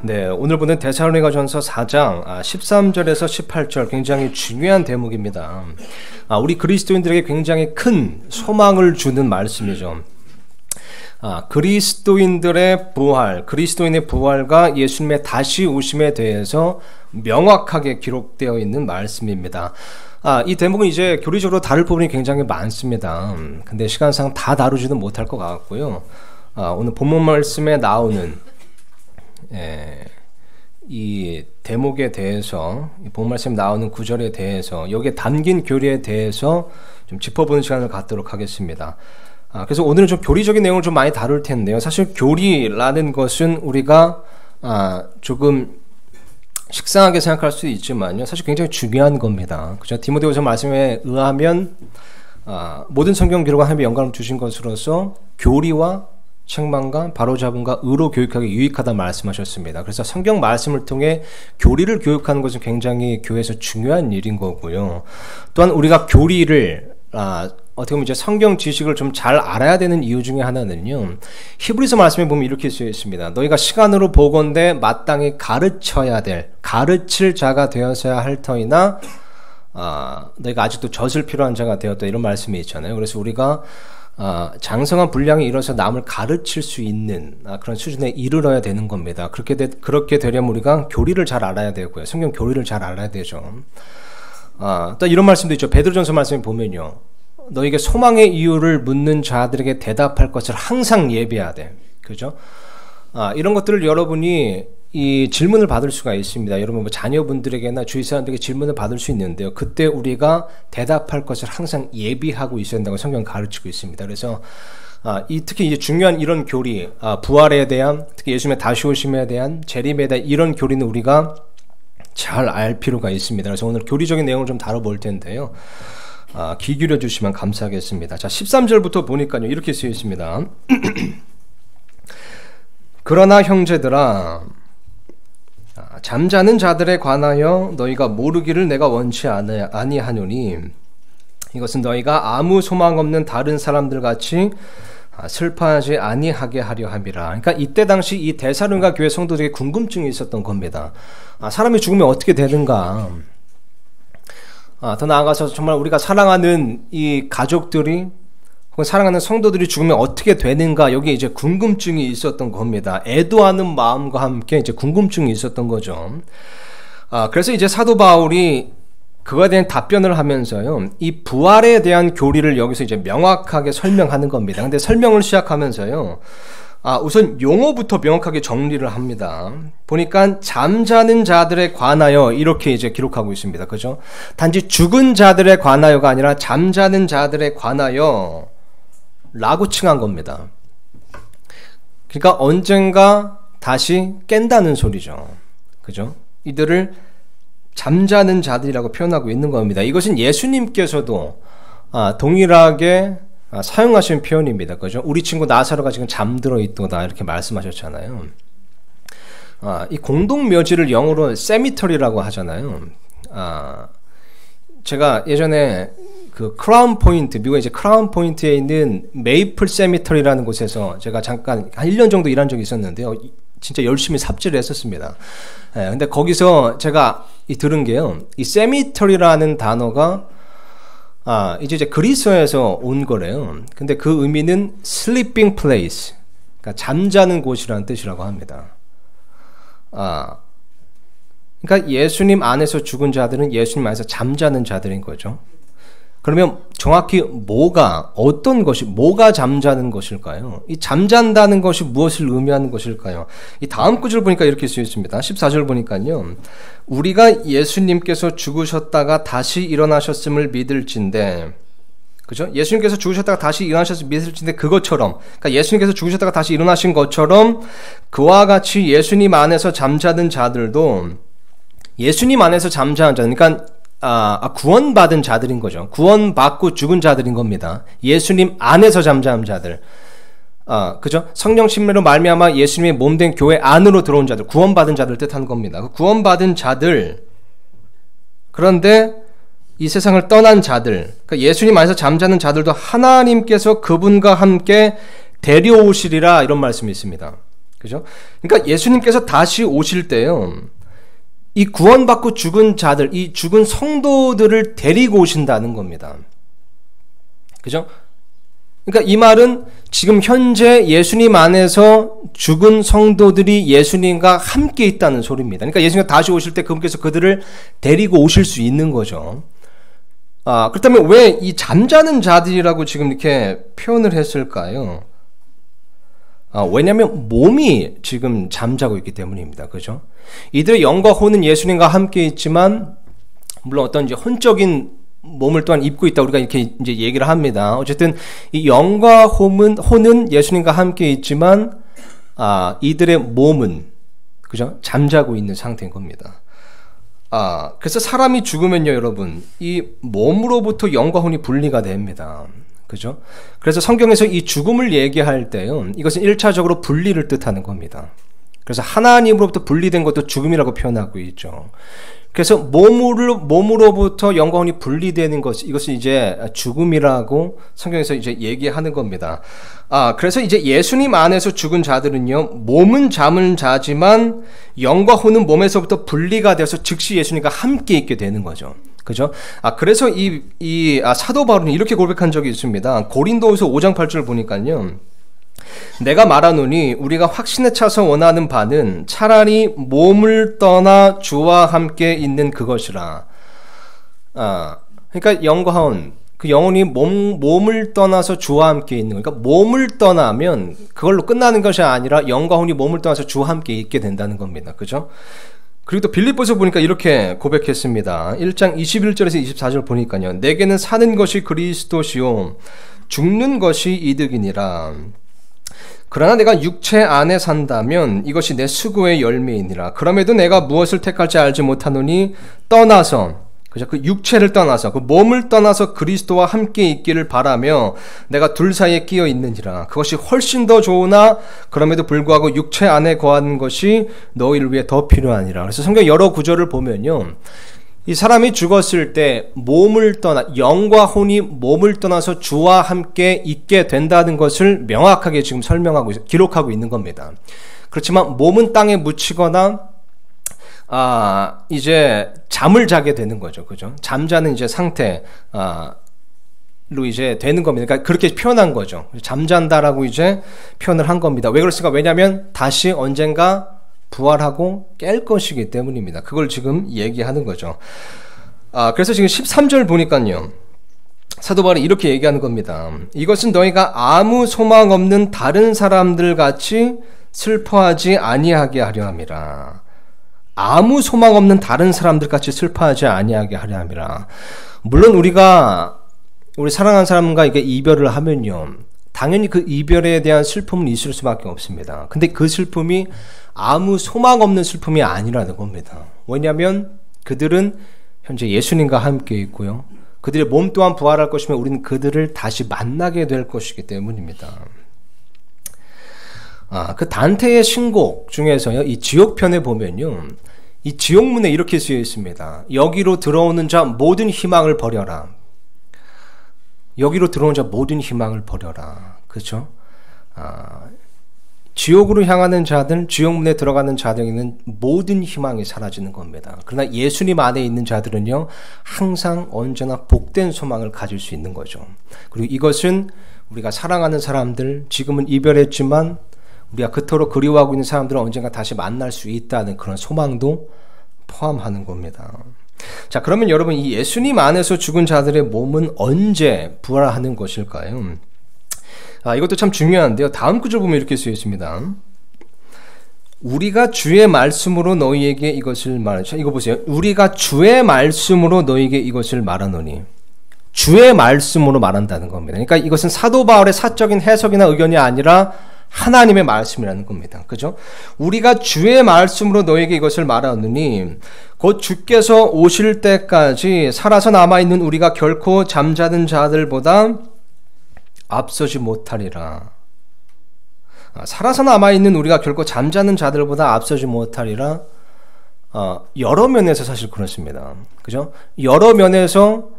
네, 오늘 보는 데살로니가전서 4장 13절에서 18절 굉장히 중요한 대목입니다. 우리 그리스도인들에게 굉장히 큰 소망을 주는 말씀이죠. 그리스도인들의 부활, 그리스도인의 부활과 예수님의 다시 오심에 대해서 명확하게 기록되어 있는 말씀입니다. 이 대목은 이제 교리적으로 다룰 부분이 굉장히 많습니다. 근데 시간상 다 다루지는 못할 것 같고요. 오늘 본문 말씀에 나오는 이 대목에 대해서, 이 본문 말씀에 나오는 구절에 대해서, 여기에 담긴 교리에 대해서 좀 짚어보는 시간을 갖도록 하겠습니다. 그래서 오늘은 좀 교리적인 내용을 좀 많이 다룰 텐데요. 사실 교리라는 것은 우리가 조금 식상하게 생각할 수 있지만요, 사실 굉장히 중요한 겁니다. 그죠? 디모데후서 말씀에 의하면 모든 성경 기록은 하나님의 영감을 주신 것으로서 교리와 책망과 바로잡음과 의로 교육하기 유익하다 말씀하셨습니다. 그래서 성경 말씀을 통해 교리를 교육하는 것은 굉장히 교회에서 중요한 일인 거고요. 또한 우리가 교리를 어떻게 보면 이제 성경 지식을 좀 잘 알아야 되는 이유 중에 하나는요, 히브리서 말씀에 보면 이렇게 쓰여 있습니다. 너희가 시간으로 보건대 마땅히 가르쳐야 될, 가르칠 자가 되어서야 할 터이나 너희가 아직도 젖을 필요한 자가 되었다, 이런 말씀이 있잖아요. 그래서 우리가 장성한 분량에 이뤄서 남을 가르칠 수 있는 그런 수준에 이르러야 되는 겁니다. 그렇게 되려면 우리가 교리를 잘 알아야 되고요. 성경 교리를 잘 알아야 되죠. 또 이런 말씀도 있죠. 베드로전서 말씀에 보면요, 너에게 소망의 이유를 묻는 자들에게 대답할 것을 항상 예비하되, 그죠? 이런 것들을 여러분이 이 질문을 받을 수가 있습니다. 여러분 뭐 자녀분들에게나 주위 사람들에게 질문을 받을 수 있는데요, 그때 우리가 대답할 것을 항상 예비하고 있어야 한다고 성경 가르치고 있습니다. 그래서 특히 이제 중요한 이런 교리, 부활에 대한, 특히 예수님의 다시 오심에 대한, 재림에 대한 이런 교리는 우리가 잘 알 필요가 있습니다. 그래서 오늘 교리적인 내용을 좀 다뤄볼 텐데요, 귀 기울여 주시면 감사하겠습니다. 자, 13절부터 보니까요, 이렇게 쓰여 있습니다. 그러나 형제들아, 잠자는 자들에 관하여 너희가 모르기를 내가 원치 아니하노니 이것은 너희가 아무 소망 없는 다른 사람들 같이 슬퍼하지 아니하게 하려 함이라. 그러니까 이때 당시 이 데살로니가 교회 성도들에게 궁금증이 있었던 겁니다. 사람이 죽으면 어떻게 되는가, 더 나아가서 정말 우리가 사랑하는 이 가족들이 혹은 사랑하는 성도들이 죽으면 어떻게 되는가, 여기에 이제 궁금증이 있었던 겁니다. 애도하는 마음과 함께 이제 궁금증이 있었던 거죠. 그래서 이제 사도 바울이 그거에 대한 답변을 하면서요, 이 부활에 대한 교리를 여기서 이제 명확하게 설명하는 겁니다. 근데 설명을 시작하면서요, 우선 용어부터 명확하게 정리를 합니다. 보니까 잠자는 자들에 관하여 이렇게 이제 기록하고 있습니다. 그죠? 단지 죽은 자들에 관하여가 아니라 잠자는 자들에 관하여 라고 칭한 겁니다. 그러니까 언젠가 다시 깬다는 소리죠. 그죠? 이들을 잠자는 자들이라고 표현하고 있는 겁니다. 이것은 예수님께서도 동일하게 사용하신 표현입니다. 그죠? 우리 친구 나사로가 지금 잠들어 있도다, 이렇게 말씀하셨잖아요. 이 공동묘지를 영어로 세미터리라고 하잖아요. 제가 예전에 그 크라운 포인트, 미국의 이제 크라운 포인트에 있는 메이플 세미터리라는 곳에서 제가 잠깐 한 1년 정도 일한 적이 있었는데요, 진짜 열심히 삽질을 했었습니다. 근데 거기서 제가 들은 게요, 이 세미터리라는 단어가 이제 그리스어에서 온 거래요. 근데 그 의미는 sleeping place, 그러니까 잠자는 곳이라는 뜻이라고 합니다. 그러니까 예수님 안에서 죽은 자들은 예수님 안에서 잠자는 자들인 거죠. 그러면 정확히 어떤 것이, 뭐가 잠자는 것일까요? 이 잠잔다는 것이 무엇을 의미하는 것일까요? 이 다음 구절 보니까 이렇게 쓰여 있습니다. 14절 보니까요, 우리가 예수님께서 죽으셨다가 다시 일어나셨음을 믿을진데, 그죠? 예수님께서 죽으셨다가 다시 일어나셨음을 믿을진데, 그것처럼, 그러니까 예수님께서 죽으셨다가 다시 일어나신 것처럼 그와 같이 예수님 안에서 잠자는 자들도, 예수님 안에서 잠자는 자들, 그러니까 구원받은 자들인 거죠. 구원받고 죽은 자들인 겁니다. 예수님 안에서 잠자는 자들. 그죠? 성령 심래로 말미암아 예수님의 몸된 교회 안으로 들어온 자들, 구원받은 자들 뜻하는 겁니다. 그 구원받은 자들, 그런데 이 세상을 떠난 자들, 그러니까 예수님 안에서 잠자는 자들도 하나님께서 그분과 함께 데려오시리라, 이런 말씀이 있습니다. 그죠? 그러니까 예수님께서 다시 오실 때요, 이 구원받고 죽은 자들, 이 죽은 성도들을 데리고 오신다는 겁니다. 그죠? 그러니까 이 말은 지금 현재 예수님 안에서 죽은 성도들이 예수님과 함께 있다는 소리입니다. 그러니까 예수님이 다시 오실 때 그분께서 그들을 데리고 오실 수 있는 거죠. 그렇다면 왜 이 잠자는 자들이라고 지금 이렇게 표현을 했을까요? 왜냐하면 몸이 지금 잠자고 있기 때문입니다. 그죠? 이들의 영과 혼은 예수님과 함께 있지만, 물론 어떤 이제 혼적인 몸을 또한 입고 있다, 우리가 이렇게 이제 얘기를 합니다. 어쨌든 이 영과 혼은 예수님과 함께 있지만, 이들의 몸은, 그죠? 잠자고 있는 상태인 겁니다. 그래서 사람이 죽으면요, 여러분, 이 몸으로부터 영과 혼이 분리가 됩니다. 그죠? 그래서 성경에서 이 죽음을 얘기할 때요, 이것은 1차적으로 분리를 뜻하는 겁니다. 그래서 하나님으로부터 분리된 것도 죽음이라고 표현하고 있죠. 그래서 몸으로부터 영과 혼이 분리되는 것, 이것을 이제 죽음이라고 성경에서 이제 얘기하는 겁니다. 그래서 이제 예수님 안에서 죽은 자들은요, 몸은 잠을 자지만 영과 혼은 몸에서부터 분리가 되어서 즉시 예수님과 함께 있게 되는 거죠. 그죠? 그래서 사도 바울은 이렇게 고백한 적이 있습니다. 고린도후서 5장 8절 보니까요, 내가 말하노니 우리가 확신에 차서 원하는 바는 차라리 몸을 떠나 주와 함께 있는 그것이라. 그러니까 영과 혼, 그 영혼이 몸을 떠나서 주와 함께 있는 거니까, 몸을 떠나면 그걸로 끝나는 것이 아니라 영과 혼이 몸을 떠나서 주와 함께 있게 된다는 겁니다. 그죠? 그리고 또 빌립보서 보니까 이렇게 고백했습니다. 1장 21절에서 24절 보니까요, 내게는 사는 것이 그리스도시요 죽는 것이 이득이니라. 그러나 내가 육체 안에 산다면 이것이 내 수고의 열매이니라. 그럼에도 내가 무엇을 택할지 알지 못하노니 떠나서, 그죠? 그 육체를 떠나서, 그 몸을 떠나서 그리스도와 함께 있기를 바라며 내가 둘 사이에 끼어 있느니라. 그것이 훨씬 더 좋으나 그럼에도 불구하고 육체 안에 거하는 것이 너희를 위해 더 필요하니라. 그래서 성경 여러 구절을 보면요, 이 사람이 죽었을 때 영과 혼이 몸을 떠나서 주와 함께 있게 된다는 것을 명확하게 지금 기록하고 있는 겁니다. 그렇지만 몸은 땅에 묻히거나, 이제 잠을 자게 되는 거죠. 그죠? 잠자는 이제 상태로 이제 되는 겁니다. 그러니까 그렇게 표현한 거죠. 잠잔다라고 이제 표현을 한 겁니다. 왜 그렇습니까? 왜냐하면 다시 언젠가 부활하고 깰 것이기 때문입니다. 그걸 지금 얘기하는 거죠. 그래서 지금 13절 보니까요, 사도 바울이 이렇게 얘기하는 겁니다. 이것은 너희가 아무 소망 없는 다른 사람들 같이 슬퍼하지 아니하게 하려 함이라. 아무 소망 없는 다른 사람들 같이 슬퍼하지 아니하게 하려 함이라. 물론 우리 사랑하는 사람과 이게 이별을 하면요, 당연히 그 이별에 대한 슬픔은 있을 수밖에 없습니다. 근데 그 슬픔이 아무 소망 없는 슬픔이 아니라는 겁니다. 왜냐하면 그들은 현재 예수님과 함께 있고요, 그들의 몸 또한 부활할 것이며 우리는 그들을 다시 만나게 될 것이기 때문입니다. 그 단테의 신곡 중에서요, 이 지옥편에 보면요, 이 지옥문에 이렇게 쓰여 있습니다. 여기로 들어오는 자 모든 희망을 버려라. 여기로 들어오는 자 모든 희망을 버려라. 그렇죠? 지옥으로 향하는 자들, 지옥문에 들어가는 자들에게는 모든 희망이 사라지는 겁니다. 그러나 예수님 안에 있는 자들은요, 항상 언제나 복된 소망을 가질 수 있는 거죠. 그리고 이것은 우리가 사랑하는 사람들, 지금은 이별했지만 우리가 그토록 그리워하고 있는 사람들은 언젠가 다시 만날 수 있다는 그런 소망도 포함하는 겁니다. 자, 그러면 여러분, 이 예수님 안에서 죽은 자들의 몸은 언제 부활하는 것일까요? 이것도 참 중요한데요. 다음 구절 보면 이렇게 쓰여 있습니다. 우리가 주의 말씀으로 너희에게 이것을 말하자. 이거 보세요. 우리가 주의 말씀으로 너희에게 이것을 말하노니. 주의 말씀으로 말한다는 겁니다. 그러니까 이것은 사도 바울의 사적인 해석이나 의견이 아니라 하나님의 말씀이라는 겁니다. 그죠? 우리가 주의 말씀으로 너에게 이것을 말하노니 곧 주께서 오실 때까지 살아서 남아있는 우리가 결코 잠자는 자들보다 앞서지 못하리라. 살아서 남아있는 우리가 결코 잠자는 자들보다 앞서지 못하리라. 여러 면에서 사실 그렇습니다. 그죠? 여러 면에서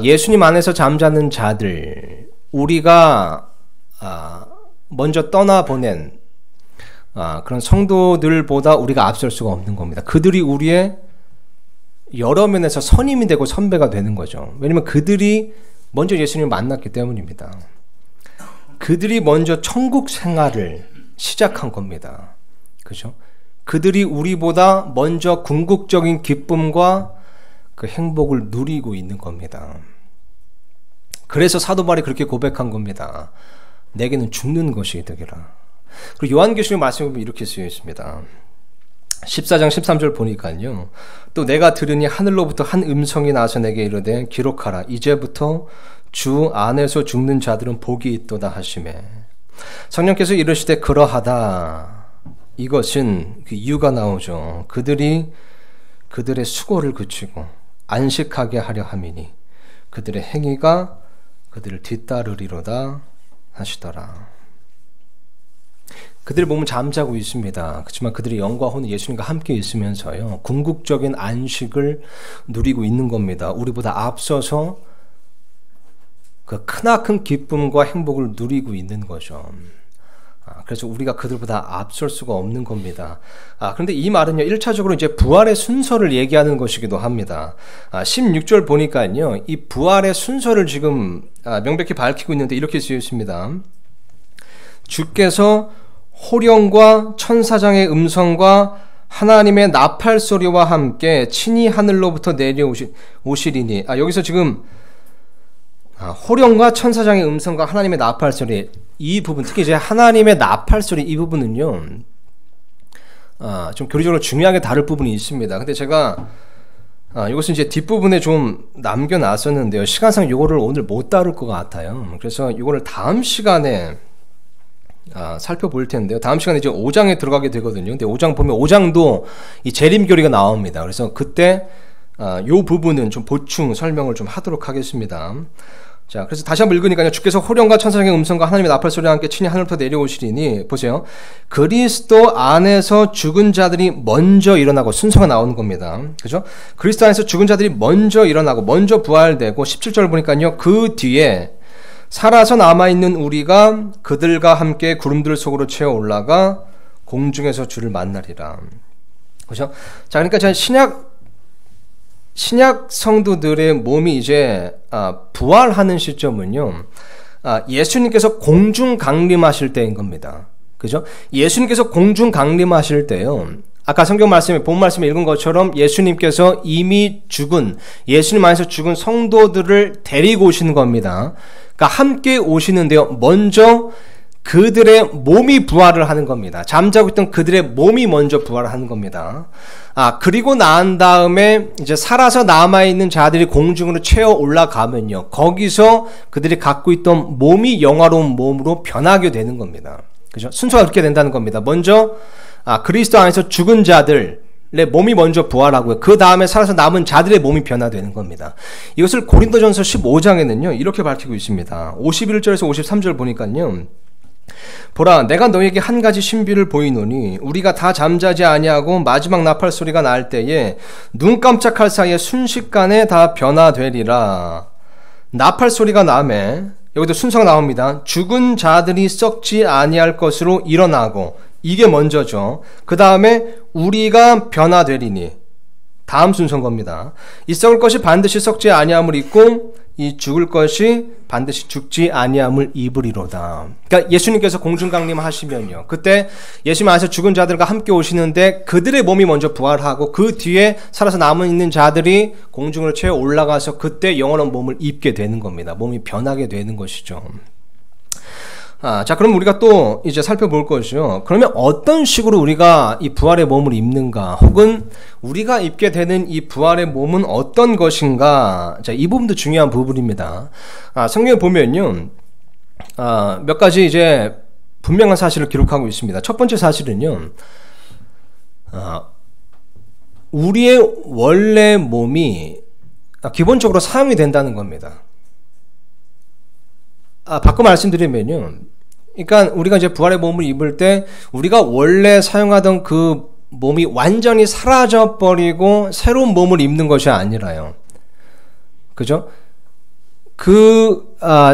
예수님 안에서 잠자는 자들, 우리가 먼저 떠나보낸 그런 성도들보다 우리가 앞설 수가 없는 겁니다. 그들이 우리의 여러 면에서 선임이 되고 선배가 되는 거죠. 왜냐면 그들이 먼저 예수님을 만났기 때문입니다. 그들이 먼저 천국 생활을 시작한 겁니다. 그죠? 그들이 우리보다 먼저 궁극적인 기쁨과 그 행복을 누리고 있는 겁니다. 그래서 사도 바울이 그렇게 고백한 겁니다. 내게는 죽는 것이 득이라. 그리고 요한계시록 말씀에 보면 이렇게 쓰여 있습니다. 14장 13절 보니까요. 또 내가 들으니 하늘로부터 한 음성이 나서 내게 이르되 기록하라. 이제부터 주 안에서 죽는 자들은 복이 있도다 하시매. 성령께서 이르시되 그러하다. 이것은 그 이유가 나오죠. 그들이 그들의 수고를 그치고 안식하게 하려 함이니 그들의 행위가 그들을 뒤따르리로다 하시더라. 그들의 몸은 잠자고 있습니다. 그렇지만 그들의 영과 혼은 예수님과 함께 있으면서요. 궁극적인 안식을 누리고 있는 겁니다. 우리보다 앞서서 그 크나큰 기쁨과 행복을 누리고 있는 거죠. 그래서 우리가 그들보다 앞설 수가 없는 겁니다. 그런데 이 말은요, 1차적으로 이제 부활의 순서를 얘기하는 것이기도 합니다. 16절 보니까요, 이 부활의 순서를 지금 명백히 밝히고 있는데 이렇게 쓰여 있습니다. 주께서 호령과 천사장의 음성과 하나님의 나팔 소리와 함께 친히 하늘로부터 내려오시리니. 여기서 지금 호령과 천사장의 음성과 하나님의 나팔 소리, 이 부분, 특히 이제 하나님의 나팔 소리 이 부분은요, 좀 교리적으로 중요하게 다룰 부분이 있습니다. 근데 제가 이것은 이제 뒷부분에 좀 남겨놨었는데요. 시간상 이거를 오늘 못 다룰 것 같아요. 그래서 이거를 다음 시간에 살펴볼 텐데요. 다음 시간에 이제 5장에 들어가게 되거든요. 근데 5장 보면 5장도 이 재림교리가 나옵니다. 그래서 그때 요 부분은 좀 보충 설명을 좀 하도록 하겠습니다. 자, 그래서 다시 한번 읽으니까요. 주께서 호령과 천사장의 음성과 하나님의 나팔 소리와 함께 친히 하늘부터 내려오시리니, 보세요. 그리스도 안에서 죽은 자들이 먼저 일어나고, 순서가 나오는 겁니다. 그죠? 그리스도 안에서 죽은 자들이 먼저 일어나고 먼저 부활되고, 17절 보니까요. 그 뒤에 살아서 남아있는 우리가 그들과 함께 구름들 속으로 채워 올라가 공중에서 주를 만나리라. 그죠? 자, 그러니까 제가 신약 성도들의 몸이 이제 부활하는 시점은요, 예수님께서 공중 강림하실 때인 겁니다. 그죠? 예수님께서 공중 강림하실 때요, 아까 성경 말씀에, 본 말씀에 읽은 것처럼 예수님께서 이미 죽은, 예수님 안에서 죽은 성도들을 데리고 오시는 겁니다. 그러니까 함께 오시는데요, 먼저 그들의 몸이 부활을 하는 겁니다. 잠자고 있던 그들의 몸이 먼저 부활을 하는 겁니다. 그리고 난 다음에 이제 살아서 남아있는 자들이 공중으로 채워 올라가면요, 거기서 그들이 갖고 있던 몸이 영화로운 몸으로 변하게 되는 겁니다. 그죠? 순서가 그렇게 된다는 겁니다. 먼저 그리스도 안에서 죽은 자들의 몸이 먼저 부활하고요. 그 다음에 살아서 남은 자들의 몸이 변화되는 겁니다. 이것을 고린도전서 15장에는요 이렇게 밝히고 있습니다. 51절에서 53절 보니까요, 보라, 내가 너에게 한 가지 신비를 보이노니 우리가 다 잠자지 아니하고 마지막 나팔 소리가 날 때에 눈 깜짝할 사이에 순식간에 다 변화되리라. 나팔 소리가 나매, 여기도 순서가 나옵니다. 죽은 자들이 썩지 아니할 것으로 일어나고, 이게 먼저죠. 그 다음에 우리가 변화되리니, 다음 순서인 겁니다. 이 썩을 것이 반드시 썩지 아니함을 입고 이 죽을 것이 반드시 죽지 아니함을 입으리로다. 그러니까 예수님께서 공중 강림하시면요, 그때 예수님 안에서 죽은 자들과 함께 오시는데 그들의 몸이 먼저 부활하고 그 뒤에 살아서 남은 있는 자들이 공중으로 채워 올라가서 그때 영원한 몸을 입게 되는 겁니다. 몸이 변하게 되는 것이죠. 자, 그럼 우리가 또 이제 살펴볼 것이요. 그러면 어떤 식으로 우리가 이 부활의 몸을 입는가, 혹은 우리가 입게 되는 이 부활의 몸은 어떤 것인가. 자, 이 부분도 중요한 부분입니다. 성경에 보면요, 몇 가지 이제 분명한 사실을 기록하고 있습니다. 첫 번째 사실은요, 우리의 원래 몸이 기본적으로 사용이 된다는 겁니다. 바꿔 말씀드리면요, 그러니까 우리가 이제 부활의 몸을 입을 때 우리가 원래 사용하던 그 몸이 완전히 사라져 버리고 새로운 몸을 입는 것이 아니라요, 그죠?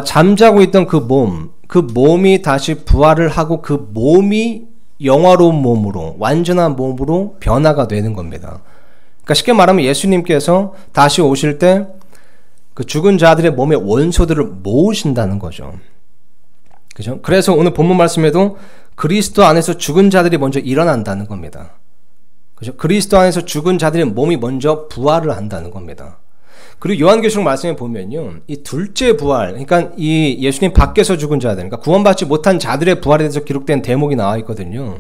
잠자고 있던 그 몸이 다시 부활을 하고 그 몸이 영화로운 몸으로, 완전한 몸으로 변화가 되는 겁니다. 그러니까 쉽게 말하면 예수님께서 다시 오실 때 그 죽은 자들의 몸의 원소들을 모으신다는 거죠. 그죠? 그래서 오늘 본문 말씀에도 그리스도 안에서 죽은 자들이 먼저 일어난다는 겁니다. 그죠? 그리스도 안에서 죽은 자들의 몸이 먼저 부활을 한다는 겁니다. 그리고 요한계시록 말씀에 보면요, 이 둘째 부활, 그러니까 이 예수님 밖에서 죽은 자들, 그러니까 구원받지 못한 자들의 부활에 대해서 기록된 대목이 나와 있거든요.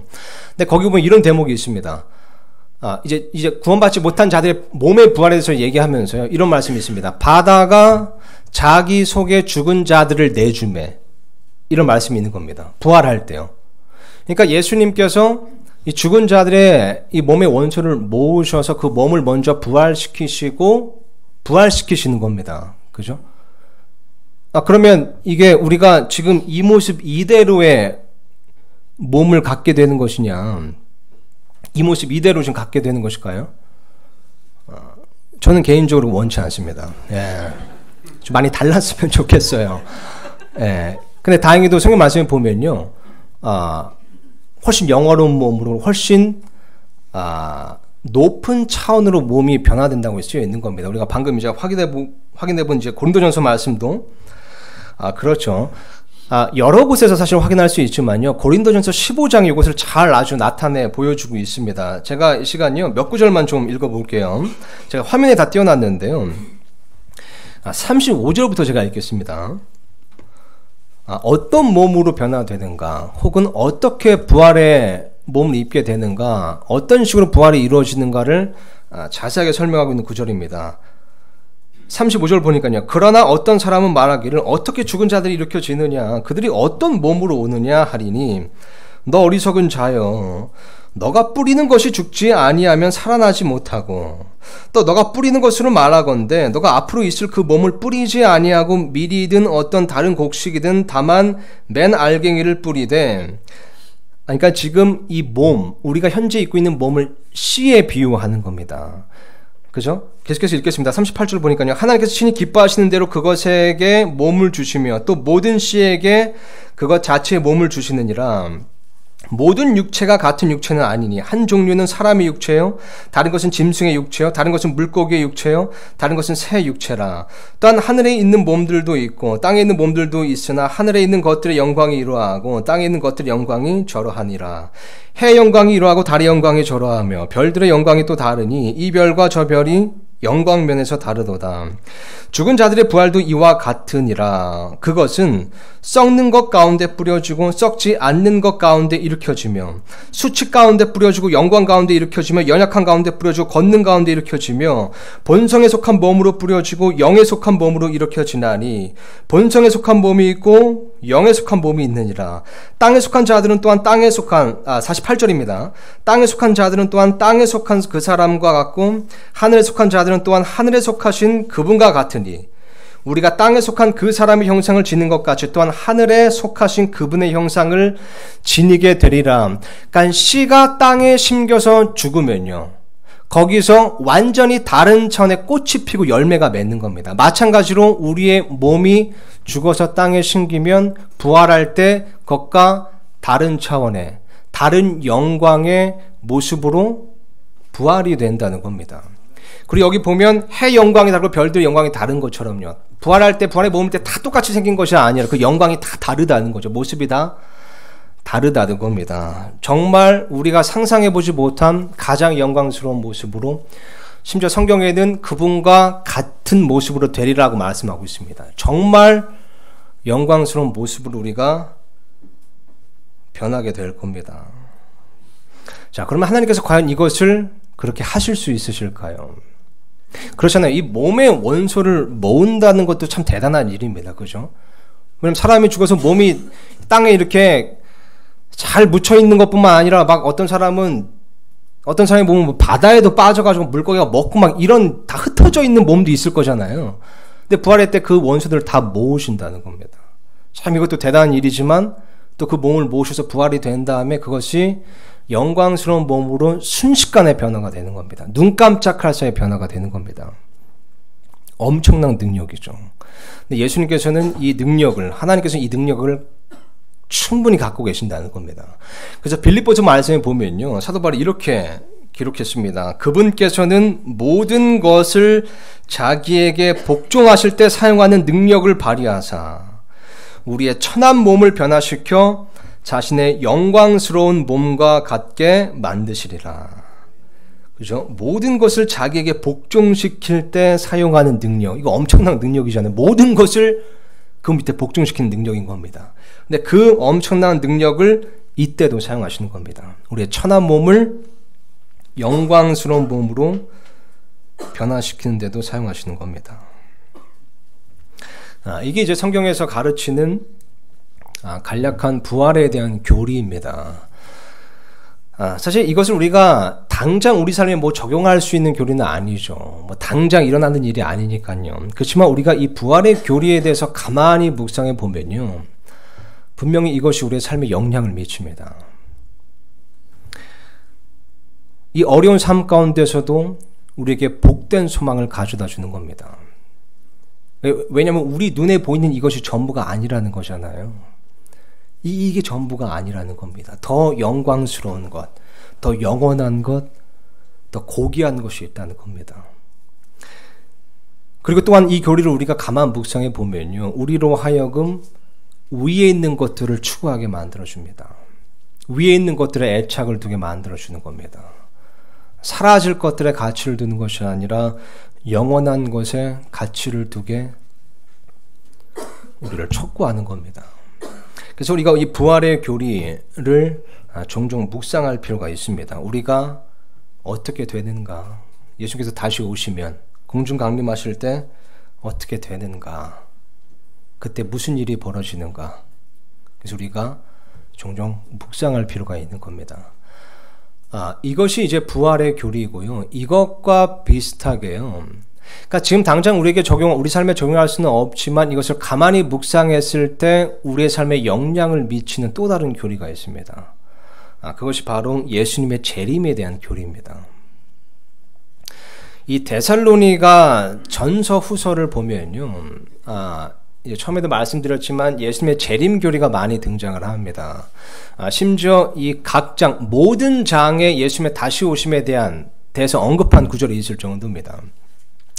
근데 거기 보면 이런 대목이 있습니다. 이제 구원받지 못한 자들의 몸의 부활에 대해서 얘기하면서요, 이런 말씀이 있습니다. 바다가 자기 속에 죽은 자들을 내주매, 이런 말씀이 있는 겁니다. 부활할 때요. 그러니까 예수님께서 이 죽은 자들의 이 몸의 원소를 모으셔서 그 몸을 먼저 부활시키시는 겁니다. 그죠? 그러면 이게 우리가 지금 이 모습 이대로의 몸을 갖게 되는 것이냐, 이 모습 이대로 지금 갖게 되는 것일까요? 저는 개인적으로 원치 않습니다. 예. 좀 많이 달랐으면 좋겠어요. 예. 근데 다행히도 성경 말씀을 보면요, 훨씬 영화로운 몸으로 훨씬 높은 차원으로 몸이 변화된다고 쓰여 있는 겁니다. 우리가 방금 이제 확인해본 이제 고린도전서 말씀도 그렇죠. 여러 곳에서 사실 확인할 수 있지만요, 고린도전서 15장이 이것을 잘 아주 나타내 보여주고 있습니다. 제가 이 시간요, 몇 구절만 좀 읽어볼게요. 제가 화면에 다 띄워놨는데요, 35절부터 제가 읽겠습니다. 어떤 몸으로 변화되는가, 혹은 어떻게 부활의 몸을 입게 되는가, 어떤 식으로 부활이 이루어지는가를 자세하게 설명하고 있는 구절입니다. 35절 보니까요, 그러나 어떤 사람은 말하기를 어떻게 죽은 자들이 일으켜지느냐, 그들이 어떤 몸으로 오느냐 하리니, 너 어리석은 자여, 너가 뿌리는 것이 죽지 아니하면 살아나지 못하고, 또 너가 뿌리는 것으로 말하건대 너가 앞으로 있을 그 몸을 뿌리지 아니하고 밀이든 어떤 다른 곡식이든 다만 맨 알갱이를 뿌리되, 그러니까 지금 이 몸, 우리가 현재 입고 있는 몸을 씨에 비유하는 겁니다. 그죠? 계속해서 읽겠습니다. 38절 보니까요, 하나님께서 친히 기뻐하시는 대로 그것에게 몸을 주시며 또 모든 씨에게 그것 자체의 몸을 주시느니라. 모든 육체가 같은 육체는 아니니 한 종류는 사람의 육체요, 다른 것은 짐승의 육체요, 다른 것은 물고기의 육체요, 다른 것은 새 육체라. 또한 하늘에 있는 몸들도 있고 땅에 있는 몸들도 있으나 하늘에 있는 것들의 영광이 이러하고 땅에 있는 것들의 영광이 저러하니라. 해의 영광이 이러하고 달의 영광이 저러하며 별들의 영광이 또 다르니 이 별과 저 별이 영광면에서 다르도다. 죽은 자들의 부활도 이와 같으니라. 그것은 썩는 것 가운데 뿌려지고 썩지 않는 것 가운데 일으켜지며 수치 가운데 뿌려지고 영광 가운데 일으켜지며 연약한 가운데 뿌려지고 걷는 가운데 일으켜지며 본성에 속한 몸으로 뿌려지고 영에 속한 몸으로 일으켜지나니 본성에 속한 몸이 있고 영에 속한 몸이 있느니라. 땅에 속한 자들은 또한 땅에 속한 48절입니다. 땅에 속한 자들은 또한 땅에 속한 그 사람과 같고 하늘에 속한 자들은 또한 하늘에 속하신 그분과 같으니 우리가 땅에 속한 그 사람의 형상을 지닌 것 같이 또한 하늘에 속하신 그분의 형상을 지니게 되리라. 그러니까 씨가 땅에 심겨서 죽으면요, 거기서 완전히 다른 차원의 꽃이 피고 열매가 맺는 겁니다. 마찬가지로 우리의 몸이 죽어서 땅에 심기면 부활할 때 그것과 다른 차원의 다른 영광의 모습으로 부활이 된다는 겁니다. 그리고 여기 보면 해 영광이 다르고 별들의 영광이 다른 것처럼요, 부활할 때, 부활의 몸일 때 다 똑같이 생긴 것이 아니라 그 영광이 다 다르다는 거죠. 모습이 다 다르다는 겁니다. 정말 우리가 상상해보지 못한 가장 영광스러운 모습으로, 심지어 성경에는 그분과 같은 모습으로 되리라고 말씀하고 있습니다. 정말 영광스러운 모습으로 우리가 변하게 될 겁니다. 자, 그러면 하나님께서 과연 이것을 그렇게 하실 수 있으실까요? 그렇잖아요. 이 몸의 원소를 모은다는 것도 참 대단한 일입니다. 그죠? 왜냐면 사람이 죽어서 몸이 땅에 이렇게 잘 묻혀 있는 것뿐만 아니라 막 어떤 사람이 보면 뭐 바다에도 빠져가지고 물고기가 먹고 막 이런 다 흩어져 있는 몸도 있을 거잖아요. 근데 부활할 때 그 원소들을 다 모으신다는 겁니다. 참 이것도 대단한 일이지만 또 그 몸을 모으셔서 부활이 된 다음에 그것이 영광스러운 몸으로 순식간에 변화가 되는 겁니다. 눈 깜짝할 사이에 변화가 되는 겁니다. 엄청난 능력이죠. 근데 예수님께서는 이 능력을, 하나님께서는 이 능력을 충분히 갖고 계신다는 겁니다. 그래서 빌립보서 말씀에 보면요, 사도 바울이 이렇게 기록했습니다. 그분께서는 모든 것을 자기에게 복종하실 때 사용하는 능력을 발휘하사 우리의 천한 몸을 변화시켜 자신의 영광스러운 몸과 같게 만드시리라. 그죠? 모든 것을 자기에게 복종시킬 때 사용하는 능력, 이거 엄청난 능력이잖아요. 모든 것을 그 밑에 복종시키는 능력인 겁니다. 근데 그 엄청난 능력을 이때도 사용하시는 겁니다. 우리의 천한 몸을 영광스러운 몸으로 변화시키는 데도 사용하시는 겁니다. 이게 이제 성경에서 가르치는 간략한 부활에 대한 교리입니다. 사실 이것을 우리가 당장 우리 삶에 뭐 적용할 수 있는 교리는 아니죠. 뭐 당장 일어나는 일이 아니니까요. 그렇지만 우리가 이 부활의 교리에 대해서 가만히 묵상해 보면요, 분명히 이것이 우리의 삶에 영향을 미칩니다. 이 어려운 삶 가운데서도 우리에게 복된 소망을 가져다 주는 겁니다. 왜냐하면 우리 눈에 보이는 이것이 전부가 아니라는 거잖아요. 이게 전부가 아니라는 겁니다. 더 영광스러운 것, 더 영원한 것, 더 고귀한 것이 있다는 겁니다. 그리고 또한 이 교리를 우리가 가만 묵상해 보면요, 우리로 하여금 위에 있는 것들을 추구하게 만들어줍니다. 위에 있는 것들에 애착을 두게 만들어주는 겁니다. 사라질 것들에 가치를 두는 것이 아니라 영원한 것에 가치를 두게 우리를 촉구하는 겁니다. 그래서 우리가 이 부활의 교리를 종종 묵상할 필요가 있습니다. 우리가 어떻게 되는가? 예수께서 다시 오시면 공중 강림하실 때 어떻게 되는가? 그때 무슨 일이 벌어지는가? 그래서 우리가 종종 묵상할 필요가 있는 겁니다. 이것이 이제 부활의 교리이고요. 이것과 비슷하게요. 그러니까 지금 당장 우리 삶에 적용할 수는 없지만 이것을 가만히 묵상했을 때 우리의 삶에 영향을 미치는 또 다른 교리가 있습니다. 그것이 바로 예수님의 재림에 대한 교리입니다. 이 데살로니가 전서 후서를 보면요, 이제 처음에도 말씀드렸지만 예수님의 재림 교리가 많이 등장을 합니다. 심지어 이 각 장, 모든 장에 예수님의 다시 오심에 대해서 언급한 구절이 있을 정도입니다.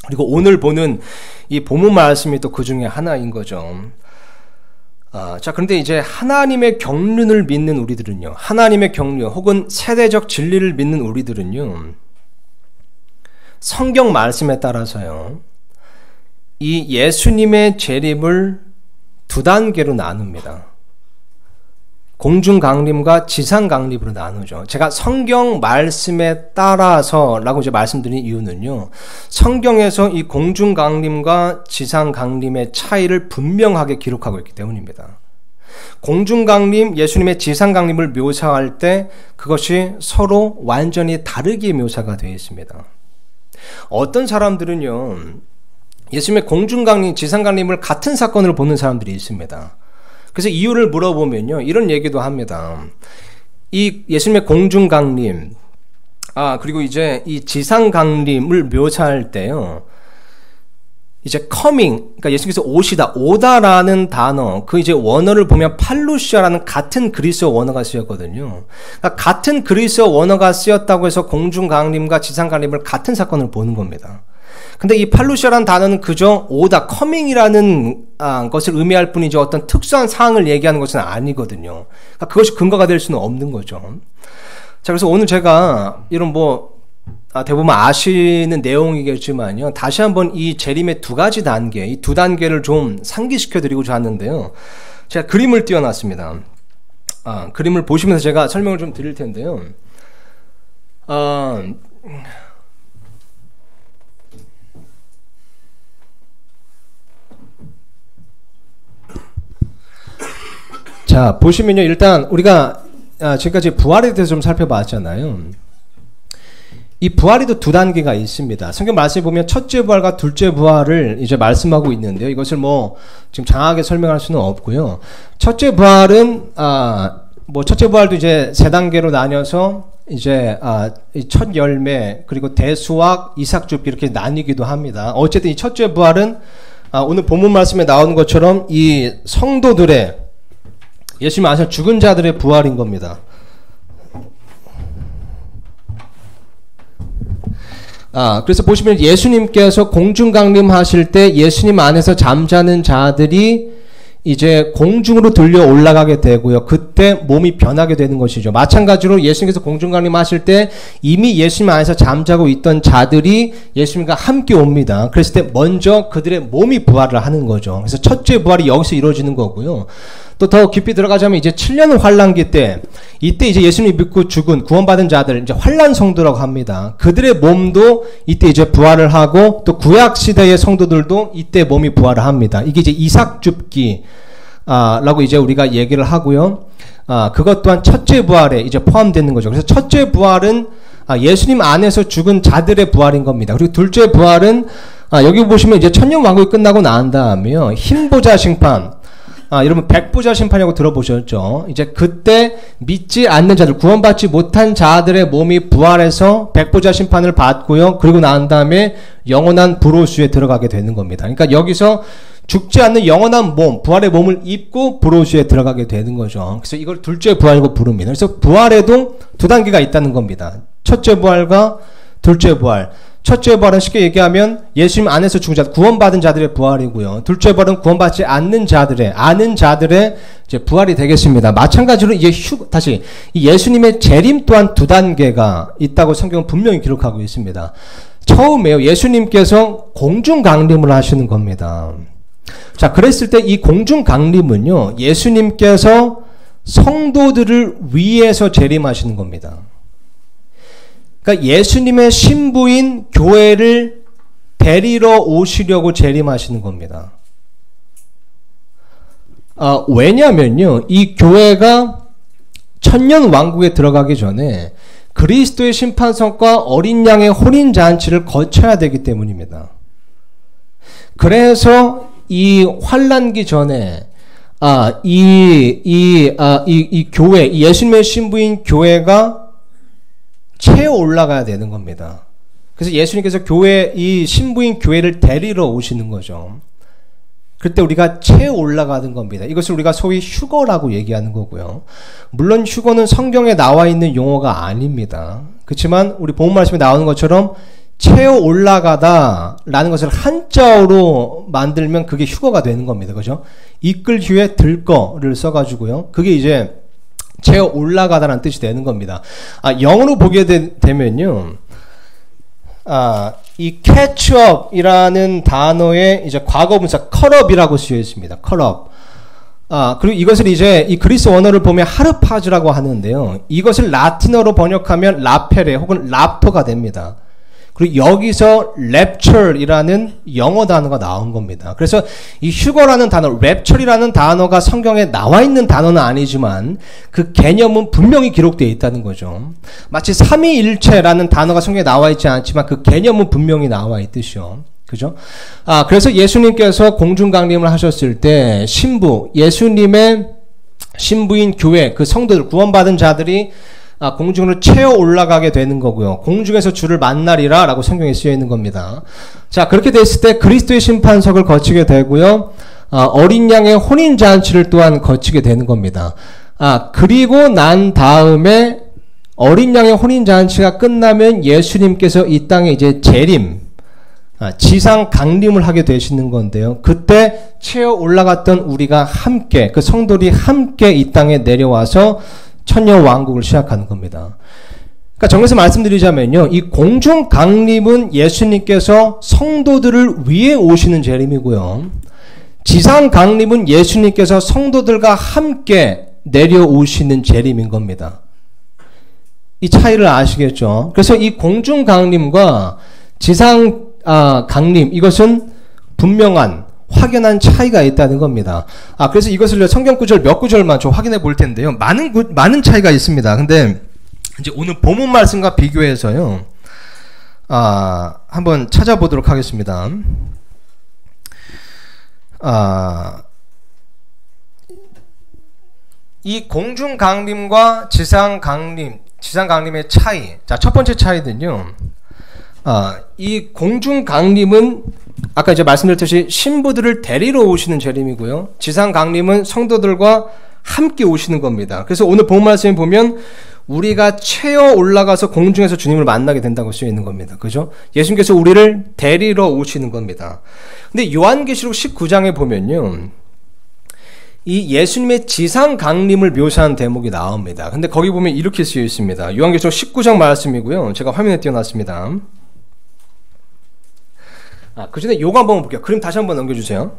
그리고 오늘 보는 이 본문 말씀이 또 그 중에 하나인 거죠. 자, 그런데 이제 하나님의 경륜을 믿는 우리들은요, 하나님의 경륜 혹은 세대적 진리를 믿는 우리들은요, 성경 말씀에 따라서요, 이 예수님의 재림을 두 단계로 나눕니다. 공중 강림과 지상 강림으로 나누죠. 제가 성경 말씀에 따라서라고 이제 말씀드린 이유는요, 성경에서 이 공중 강림과 지상 강림의 차이를 분명하게 기록하고 있기 때문입니다. 공중 강림, 예수님의 지상 강림을 묘사할 때 그것이 서로 완전히 다르게 묘사가 되어 있습니다. 어떤 사람들은요, 예수님의 공중 강림, 지상 강림을 같은 사건으로 보는 사람들이 있습니다. 그래서 이유를 물어보면요, 이런 얘기도 합니다. 이 예수님의 공중 강림, 그리고 이제 이 지상 강림을 묘사할 때요, 이제 coming, 그러니까 예수님께서 오다라는 단어, 그 이제 원어를 보면 팔루시아라는 같은 그리스어 원어가 쓰였거든요. 그러니까 같은 그리스어 원어가 쓰였다고 해서 공중 강림과 지상 강림을 같은 사건으로 보는 겁니다. 근데 이 팔루시아라는 단어는 그저 오다, 커밍이라는 것을 의미할 뿐이지 어떤 특수한 사항을 얘기하는 것은 아니거든요. 그러니까 그것이 근거가 될 수는 없는 거죠. 자, 그래서 오늘 제가 이런 대부분 아시는 내용이겠지만요, 다시 한번 이 재림의 두 가지 단계, 이 두 단계를 좀 상기시켜 드리고자 하는데요. 제가 그림을 띄워놨습니다. 그림을 보시면서 제가 설명을 좀 드릴 텐데요. 자, 보시면요, 일단 우리가 지금까지 부활에 대해서 좀 살펴봤잖아요. 이 부활에도 두 단계가 있습니다. 성경 말씀에 보면 첫째 부활과 둘째 부활을 이제 말씀하고 있는데요. 이것을 지금 장하게 설명할 수는 없고요. 첫째 부활은 첫째 부활도 이제 세 단계로 나뉘어서 이제 첫 열매, 그리고 대수확, 이삭줍기 이렇게 나뉘기도 합니다. 어쨌든 이 첫째 부활은 오늘 본문 말씀에 나오는 것처럼 이 성도들의 예수님 안에서 죽은 자들의 부활인 겁니다. 그래서 보시면 예수님께서 공중 강림하실 때 예수님 안에서 잠자는 자들이 이제 공중으로 들려 올라가게 되고요. 그때 몸이 변하게 되는 것이죠. 마찬가지로 예수님께서 공중 강림하실 때 이미 예수님 안에서 잠자고 있던 자들이 예수님과 함께 옵니다. 그랬을 때 먼저 그들의 몸이 부활을 하는 거죠. 그래서 첫째 부활이 여기서 이루어지는 거고요. 또 더 깊이 들어가자면 이제 7년 환란기 때 이때 이제 예수님 믿고 죽은 구원받은 자들 이제 환란 성도라고 합니다. 그들의 몸도 이때 이제 부활을 하고 또 구약 시대의 성도들도 이때 몸이 부활을 합니다. 이게 이제 이삭줍기 라고 이제 우리가 얘기를 하고요. 그것 또한 첫째 부활에 이제 포함되는 거죠. 그래서 첫째 부활은 예수님 안에서 죽은 자들의 부활인 겁니다. 그리고 둘째 부활은 여기 보시면 이제 천년 왕국이 끝나고 난 다음에요. 흰보자 심판. 여러분 백보자 심판이라고 들어보셨죠? 이제 그때 믿지 않는 자들, 구원받지 못한 자들의 몸이 부활해서 백보자 심판을 받고요. 그리고 난 다음에 영원한 부로수에 들어가게 되는 겁니다. 그러니까 여기서 죽지 않는 영원한 몸, 부활의 몸을 입고 부로수에 들어가게 되는 거죠. 그래서 이걸 둘째 부활이라고 부릅니다. 그래서 부활에도 두 단계가 있다는 겁니다. 첫째 부활과 둘째 부활. 첫째 부활은 쉽게 얘기하면 예수님 안에서 죽은 자, 구원받은 자들의 부활이고요. 둘째 부활은 구원받지 않는 자들의, 아는 자들의 이제 부활이 되겠습니다. 마찬가지로 이제 다시 이 예수님의 재림 또한 두 단계가 있다고 성경은 분명히 기록하고 있습니다. 처음에요. 예수님께서 공중 강림을 하시는 겁니다. 자, 그랬을 때 이 공중 강림은요, 예수님께서 성도들을 위해서 재림하시는 겁니다. 그러니까 예수님의 신부인 교회를 데리러 오시려고 재림하시는 겁니다. 왜냐면요, 이 교회가 천년 왕국에 들어가기 전에 그리스도의 심판석과 어린 양의 혼인잔치를 거쳐야 되기 때문입니다. 그래서 이 환란기 전에 이 교회, 이 예수님의 신부인 교회가 채워 올라가야 되는 겁니다. 그래서 예수님께서 이 신부인 교회를 데리러 오시는 거죠. 그때 우리가 채워 올라가는 겁니다. 이것을 우리가 소위 휴거라고 얘기하는 거고요. 물론 휴거는 성경에 나와 있는 용어가 아닙니다. 그렇지만 우리 본문 말씀에 나오는 것처럼 채워 올라가다 라는 것을 한자어로 만들면 그게 휴거가 되는 겁니다. 그죠? 이끌 휴에 들 거를 써가지고요. 그게 이제 채워 올라가다라는 뜻이 되는 겁니다. 영어로 보게 되면요. 이 catch up이라는 단어의 이제 과거분사 cut up이라고 쓰여 있습니다. cut up. 그리고 이것을 이제 이 그리스 원어를 보면 하르파즈라고 하는데요. 이것을 라틴어로 번역하면 라페레 혹은 랍터가 됩니다. 그리고 여기서 랩처이라는 영어 단어가 나온 겁니다. 그래서 이 휴거라는 단어, 랩처이라는 단어가 성경에 나와 있는 단어는 아니지만 그 개념은 분명히 기록되어 있다는 거죠. 마치 삼위일체라는 단어가 성경에 나와 있지 않지만 그 개념은 분명히 나와 있듯이요. 그죠? 그래서 예수님께서 공중강림을 하셨을 때 예수님의 신부인 교회, 그 성도들, 구원받은 자들이 공중으로 채워 올라가게 되는 거고요. 공중에서 주를 만나리라 라고 성경에 쓰여 있는 겁니다. 자, 그렇게 됐을 때 그리스도의 심판석을 거치게 되고요. 어린 양의 혼인잔치를 또한 거치게 되는 겁니다. 그리고 난 다음에 어린 양의 혼인잔치가 끝나면 예수님께서 이 땅에 이제 재림, 지상 강림을 하게 되시는 건데요. 그때 채워 올라갔던 우리가 함께, 그 성도들이 함께 이 땅에 내려와서 천년 왕국을 시작하는 겁니다. 그러니까 정리해서 말씀드리자면요, 이 공중 강림은 예수님께서 성도들을 위해 오시는 재림이고요. 지상 강림은 예수님께서 성도들과 함께 내려오시는 재림인 겁니다. 이 차이를 아시겠죠? 그래서 이 공중 강림과 지상 강림, 이것은 분명한 확연한 차이가 있다는 겁니다. 그래서 이것을 성경 구절 몇 구절만 좀 확인해 볼 텐데요. 많은 차이가 있습니다. 근데 이제 오늘 본문 말씀과 비교해서요. 한번 찾아보도록 하겠습니다. 이 공중 강림과 지상 강림의 차이. 자, 첫 번째 차이는요. 이 공중 강림은 아까 이제 말씀드렸듯이 신부들을 데리러 오시는 재림이고요. 지상 강림은 성도들과 함께 오시는 겁니다. 그래서 오늘 본 말씀에 보면 우리가 채어 올라가서 공중에서 주님을 만나게 된다고 쓰여 있는 겁니다. 그죠? 예수님께서 우리를 데리러 오시는 겁니다. 근데 요한계시록 19장에 보면요, 이 예수님의 지상 강림을 묘사한 대목이 나옵니다. 근데 거기 보면 이렇게 쓰여 있습니다. 요한계시록 19장 말씀이고요. 제가 화면에 띄워놨습니다. 그 전에 요거 한번 볼게요. 그림 다시 한번 넘겨주세요.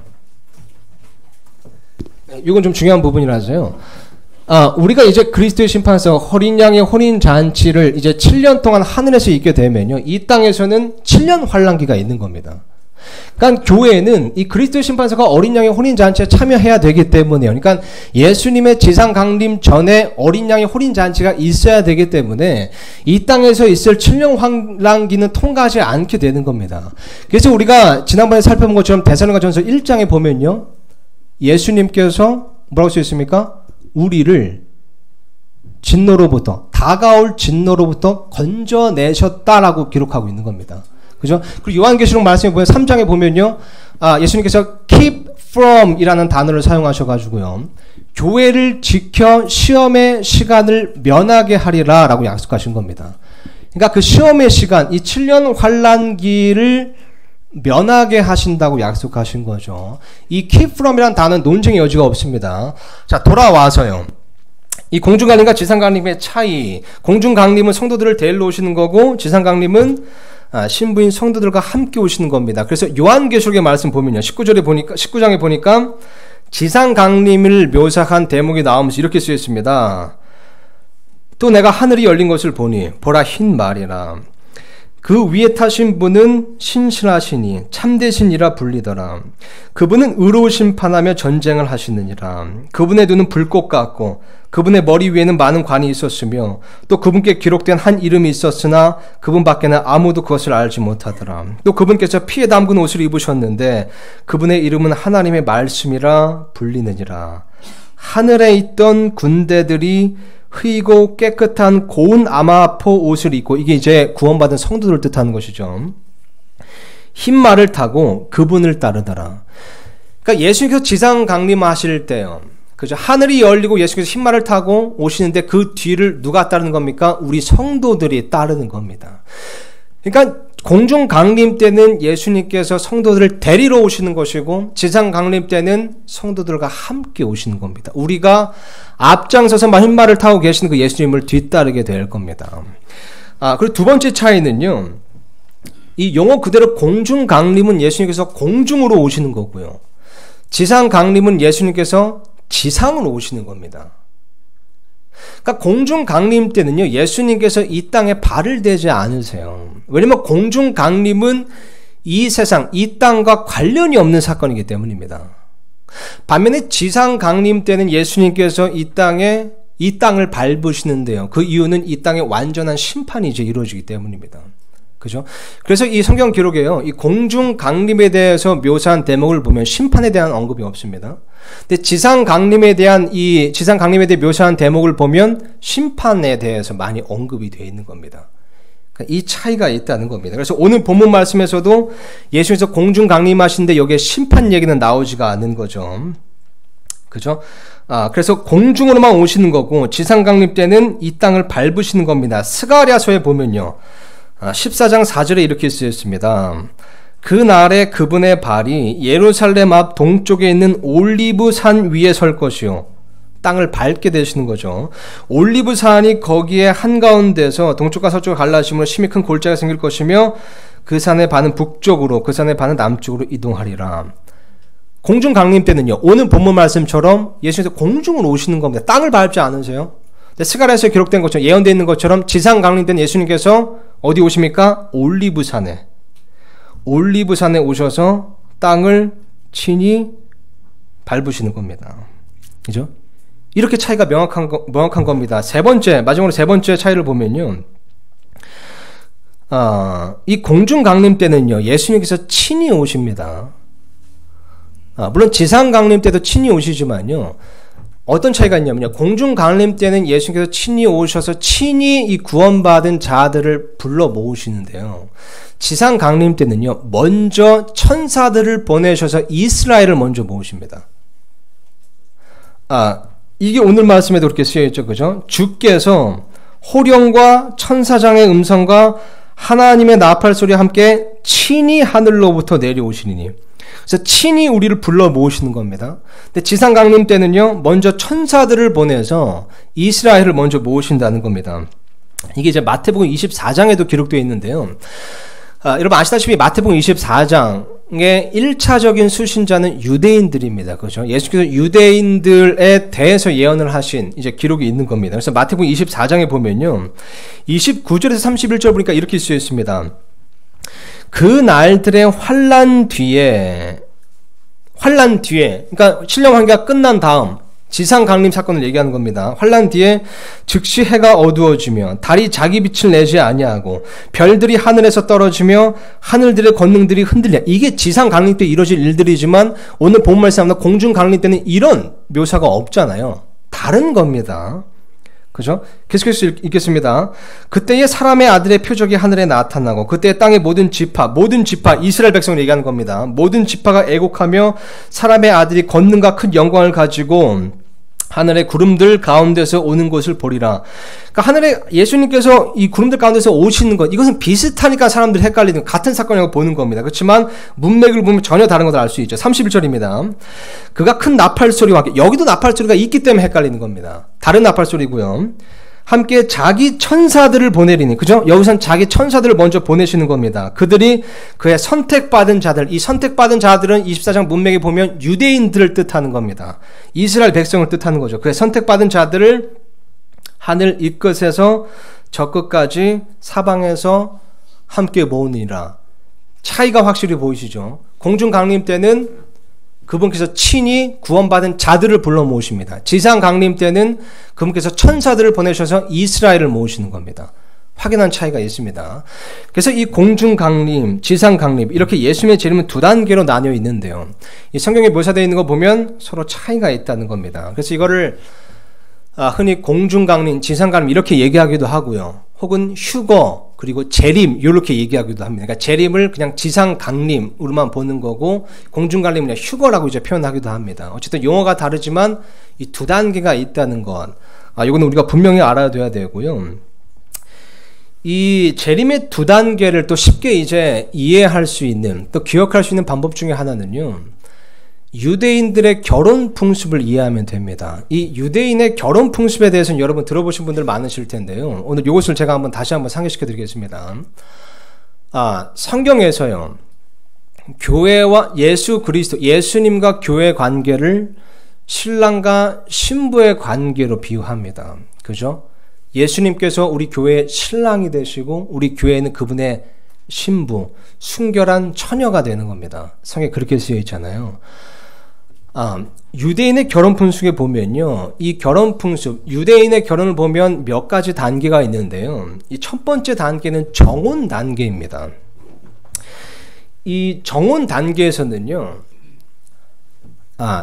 이건 좀 중요한 부분이라서요. 우리가 이제 그리스도의 심판에서 어린 양의 혼인 잔치를 이제 7년 동안 하늘에서 있게 되면요, 이 땅에서는 7년 환란기가 있는 겁니다. 그러니까 교회는 이 그리스도의 심판서가 어린 양의 혼인 잔치에 참여해야 되기 때문에요. 그러니까 예수님의 지상 강림 전에 어린 양의 혼인 잔치가 있어야 되기 때문에 이 땅에서 있을 7년 환란기는 통과하지 않게 되는 겁니다. 그래서 우리가 지난번에 살펴본 것처럼 데살로니가전서 1장에 보면요, 예수님께서 뭐라고 써 있습니까? 우리를 진노로부터, 다가올 진노로부터 건져내셨다라고 기록하고 있는 겁니다. 그죠? 그리고 요한계시록 말씀에 보면 3장에 보면요, 예수님께서 keep from 이라는 단어를 사용하셔가지고요, 교회를 지켜 시험의 시간을 면하게 하리라 라고 약속하신 겁니다. 그러니까 그 시험의 시간, 이 7년 환란기를 면하게 하신다고 약속하신 거죠. 이 keep from이라는 단어는 논쟁의 여지가 없습니다. 자, 돌아와서요, 이 공중강림과 지상강림의 차이. 공중강림은 성도들을 데리러 오시는 거고, 지상강림은 신부인 성도들과 함께 오시는 겁니다. 그래서 요한계시록의 말씀 보면요, 19장에 보니까 지상강림을 묘사한 대목이 나오면서 이렇게 쓰여 있습니다. 또 내가 하늘이 열린 것을 보니 보라 흰 말이라. 그 위에 타신 분은 신실하시니 참되신이라 불리더라. 그분은 의로우 심판하며 전쟁을 하시느니라. 그분의 눈은 불꽃 같고 그분의 머리 위에는 많은 관이 있었으며 또 그분께 기록된 한 이름이 있었으나 그분밖에는 아무도 그것을 알지 못하더라. 또 그분께서 피에 담근 옷을 입으셨는데 그분의 이름은 하나님의 말씀이라 불리느니라. 하늘에 있던 군대들이 흐이고 깨끗한 고운 아마포 옷을 입고, 이게 이제 구원받은 성도들을 뜻하는 것이죠. 흰 말을 타고 그분을 따르더라. 그러니까 예수님께서 지상 강림하실 때요, 그죠? 하늘이 열리고 예수께서 흰 말을 타고 오시는데 그 뒤를 누가 따르는 겁니까? 우리 성도들이 따르는 겁니다. 그러니까 공중 강림 때는 예수님께서 성도들을 데리러 오시는 것이고, 지상 강림 때는 성도들과 함께 오시는 겁니다. 우리가 앞장서서 흰 말을 타고 계시는 그 예수님을 뒤따르게 될 겁니다. 그리고 두 번째 차이는요, 이 용어 그대로 공중 강림은 예수님께서 공중으로 오시는 거고요, 지상 강림은 예수님께서 지상으로 오시는 겁니다. 그러니까 공중 강림 때는요, 예수님께서 이 땅에 발을 대지 않으세요. 왜냐면 공중 강림은 이 세상, 이 땅과 관련이 없는 사건이기 때문입니다. 반면에 지상 강림 때는 예수님께서 이 땅을 밟으시는데요, 그 이유는 이 땅에 완전한 심판이 이제 이루어지기 때문입니다. 그죠? 그래서 이 성경 기록에요, 이 공중 강림에 대해서 묘사한 대목을 보면 심판에 대한 언급이 없습니다. 근데 지상 강림에 대해 묘사한 대목을 보면 심판에 대해서 많이 언급이 되어 있는 겁니다. 그러니까 이 차이가 있다는 겁니다. 그래서 오늘 본문 말씀에서도 예수님께서 공중 강림하시는데 여기에 심판 얘기는 나오지가 않는 거죠. 그죠? 그래서 공중으로만 오시는 거고, 지상 강림 때는 이 땅을 밟으시는 겁니다. 스가랴서에 보면요, 14장 4절에 이렇게 쓰였습니다. 그날에 그분의 발이 예루살렘 앞 동쪽에 있는 올리브 산 위에 설 것이요. 땅을 밟게 되시는 거죠. 올리브 산이 거기에 한가운데서 동쪽과 서쪽을 갈라심으로 심히 큰 골짜기가 생길 것이며 그 산의 반은 북쪽으로, 그 산의 반은 남쪽으로 이동하리라. 공중 강림 때는요, 오늘 본문 말씀처럼 예수님께서 공중으로 오시는 겁니다. 땅을 밟지 않으세요. 스가랴서에 기록된 것처럼, 예언되어 있는 것처럼 지상 강림 때는 예수님께서 어디 오십니까? 올리브산에 오셔서 땅을 친히 밟으시는 겁니다. 그죠? 이렇게 차이가 명확한 겁니다. 마지막으로 세 번째 차이를 보면요, 이 공중 강림 때는요, 예수님께서 친히 오십니다. 물론 지상 강림 때도 친히 오시지만요, 어떤 차이가 있냐면요, 공중 강림 때는 예수님께서 친히 오셔서 친히 이 구원받은 자들을 불러 모으시는데요, 지상 강림 때는요, 먼저 천사들을 보내셔서 이스라엘을 먼저 모으십니다. 이게 오늘 말씀에도 그렇게 쓰여있죠. 그죠? 주께서 호령과 천사장의 음성과 하나님의 나팔 소리와 함께 친히 하늘로부터 내려오시니. 그래서 친히 우리를 불러 모으시는 겁니다. 근데 지상 강림 때는요, 먼저 천사들을 보내서 이스라엘을 먼저 모으신다는 겁니다. 이게 이제 마태복음 24장에도 기록되어 있는데요. 여러분 아시다시피 마태복음 24장의 1차적인 수신자는 유대인들입니다. 그렇죠? 예수께서 유대인들에 대해서 예언을 하신 이제 기록이 있는 겁니다. 그래서 마태복음 24장에 보면요, 29절에서 31절 보니까 이렇게 쓰여 있습니다. 그 날들의 환난 뒤에, 그러니까 신령 환기가 끝난 다음 지상 강림 사건을 얘기하는 겁니다. 환난 뒤에 즉시 해가 어두워지며 달이 자기 빛을 내지 아니하고 별들이 하늘에서 떨어지며 하늘들의 권능들이 흔들려. 이게 지상 강림 때 이루어질 일들이지만 오늘 본 말씀은 공중 강림 때는 이런 묘사가 없잖아요. 다른 겁니다. 그죠? 계속해서 읽겠습니다. 그때에 사람의 아들의 표적이 하늘에 나타나고 그때 땅의 모든 지파 이스라엘 백성을 얘기하는 겁니다. 모든 지파가 애곡하며 사람의 아들이 권능과 큰 영광을 가지고 하늘의 구름들 가운데서 오는 것을 보리라. 그러니까 하늘에 예수님께서 이 구름들 가운데서 오시는 것, 이것은 비슷하니까 사람들이 헷갈리는, 같은 사건이라고 보는 겁니다. 그렇지만 문맥을 보면 전혀 다른 것을 알 수 있죠. 31절입니다. 그가 큰 나팔 소리와 함께, 여기도 나팔 소리가 있기 때문에 헷갈리는 겁니다. 다른 나팔 소리고요. 함께 자기 천사들을 보내리니, 그죠? 여기선 자기 천사들을 먼저 보내시는 겁니다. 그들이 그의 선택받은 자들, 이 선택받은 자들은 24장 문맥에 보면 유대인들을 뜻하는 겁니다. 이스라엘 백성을 뜻하는 거죠. 그의 선택받은 자들을 하늘 이 끝에서 저 끝까지 사방에서 함께 모으니라. 차이가 확실히 보이시죠? 공중 강림 때는 그분께서 친히 구원받은 자들을 불러 모으십니다. 지상 강림 때는 그분께서 천사들을 보내셔서 이스라엘을 모으시는 겁니다. 확연한 차이가 있습니다. 그래서 이 공중 강림, 지상 강림, 이렇게 예수님의 재림은 두 단계로 나뉘어 있는데요. 이 성경에 묘사되어 있는 거 보면 서로 차이가 있다는 겁니다. 그래서 이거를 흔히 공중 강림, 지상 강림 이렇게 얘기하기도 하고요. 혹은 휴거, 그리고 재림 이렇게 얘기하기도 합니다. 그러니까 재림을 그냥 지상 강림으로만 보는 거고 공중 강림은 그냥 휴거라고 이제 표현하기도 합니다. 어쨌든 용어가 다르지만 이 두 단계가 있다는 것, 이거는 우리가 분명히 알아둬야 되고요. 이 재림의 두 단계를 또 쉽게 이제 이해할 수 있는, 또 기억할 수 있는 방법 중에 하나는요, 유대인들의 결혼 풍습을 이해하면 됩니다. 이 유대인의 결혼 풍습에 대해서는 여러분 들어보신 분들 많으실 텐데요. 오늘 이것을 제가 다시 한번 상기시켜 드리겠습니다. 성경에서요, 교회와 예수 그리스도, 예수님과 교회 관계를 신랑과 신부의 관계로 비유합니다. 그죠? 예수님께서 우리 교회의 신랑이 되시고 우리 교회는 그분의 신부, 순결한 처녀가 되는 겁니다. 성에 그렇게 쓰여 있잖아요. 유대인의 결혼 풍습에 보면요, 이 결혼 풍습, 유대인의 결혼을 보면 몇 가지 단계가 있는데요. 이 첫 번째 단계는 정혼 단계입니다. 이 정혼 단계에서는요,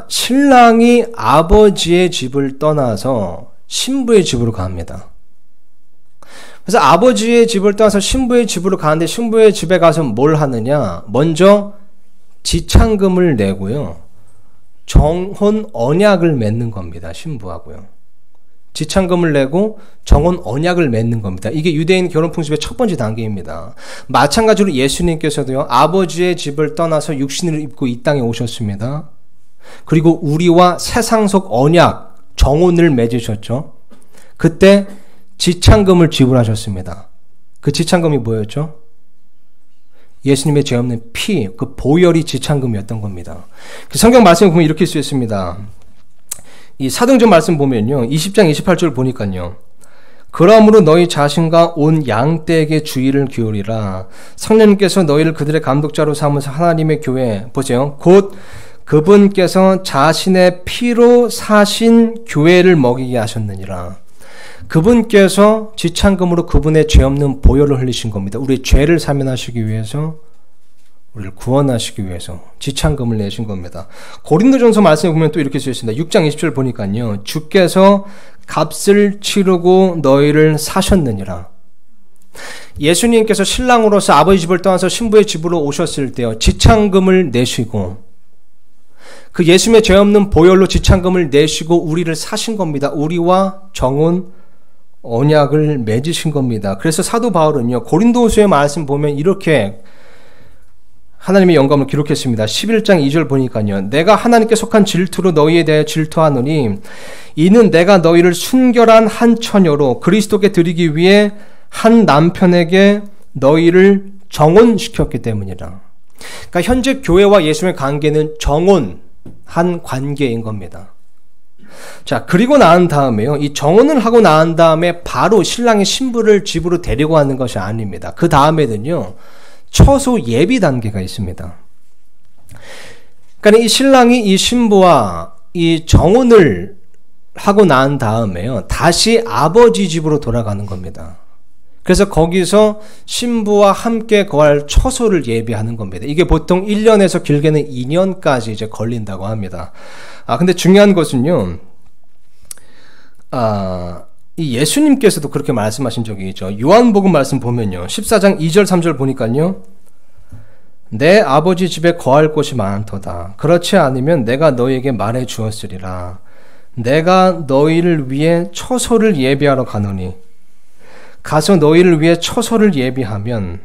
신랑이 아버지의 집을 떠나서 신부의 집으로 갑니다. 그래서 아버지의 집을 떠나서 신부의 집으로 가는데 신부의 집에 가서 뭘 하느냐? 먼저 지창금을 내고요. 정혼 언약을 맺는 겁니다. 신부하고요. 지창금을 내고 정혼 언약을 맺는 겁니다. 이게 유대인 결혼 풍습의 첫 번째 단계입니다. 마찬가지로 예수님께서도요, 아버지의 집을 떠나서 육신을 입고 이 땅에 오셨습니다. 그리고 우리와 세상속 언약, 정혼을 맺으셨죠. 그때 지창금을 지불하셨습니다. 그 지창금이 뭐였죠? 예수님의 죄 없는 피, 그 보혈이 지창금이었던 겁니다. 그 성경 말씀을 보면 이렇게 쓰였습니다. 이 사도행전 말씀 보면요, 20장 28절 보니까요, 그러므로 너희 자신과 온 양떼에게 주의를 기울이라. 성령님께서 너희를 그들의 감독자로 삼으사 하나님의 교회, 보세요, 곧 그분께서 자신의 피로 사신 교회를 먹이게 하셨느니라. 그분께서 지창금으로 그분의 죄 없는 보혈을 흘리신 겁니다. 우리의 죄를 사면하시기 위해서, 우리를 구원하시기 위해서 지창금을 내신 겁니다. 고린도전서 말씀에 보면 또 이렇게 쓰여 있습니다. 6장 20절 보니까요, 주께서 값을 치르고 너희를 사셨느니라. 예수님께서 신랑으로서 아버지 집을 떠나서 신부의 집으로 오셨을 때요, 지창금을 내시고 그 예수님의 죄 없는 보혈로 지창금을 내시고 우리를 사신 겁니다. 우리와 정온 언약을 맺으신 겁니다. 그래서 사도 바울은요, 고린도후서의 말씀 보면 이렇게 하나님의 영감을 기록했습니다. 11장 2절 보니까요. 내가 하나님께 속한 질투로 너희에 대해 질투하노니 이는 내가 너희를 순결한 한 처녀로 그리스도께 드리기 위해 한 남편에게 너희를 정혼시켰기 때문이라. 그러니까 현재 교회와 예수님의 관계는 정혼한 관계인 겁니다. 자, 그리고 나은 다음에요. 이 정혼을 하고 나은 다음에 바로 신랑이 신부를 집으로 데리고 가는 것이 아닙니다. 그 다음에는요. 처소 예비 단계가 있습니다. 그러니까 이 신랑이 이 신부와 이 정혼을 하고 난 다음에요. 다시 아버지 집으로 돌아가는 겁니다. 그래서 거기서 신부와 함께 거할 처소를 예비하는 겁니다. 이게 보통 1년에서 길게는 2년까지 이제 걸린다고 합니다. 근데 중요한 것은요. 이 예수님께서도 그렇게 말씀하신 적이 있죠. 요한복음 말씀 보면요. 14장 2절 3절 보니까요. 내 아버지 집에 거할 곳이 많도다. 그렇지 않으면 내가 너희에게 말해 주었으리라. 내가 너희를 위해 처소를 예비하러 가노니 가서 너희를 위해 처소를 예비하면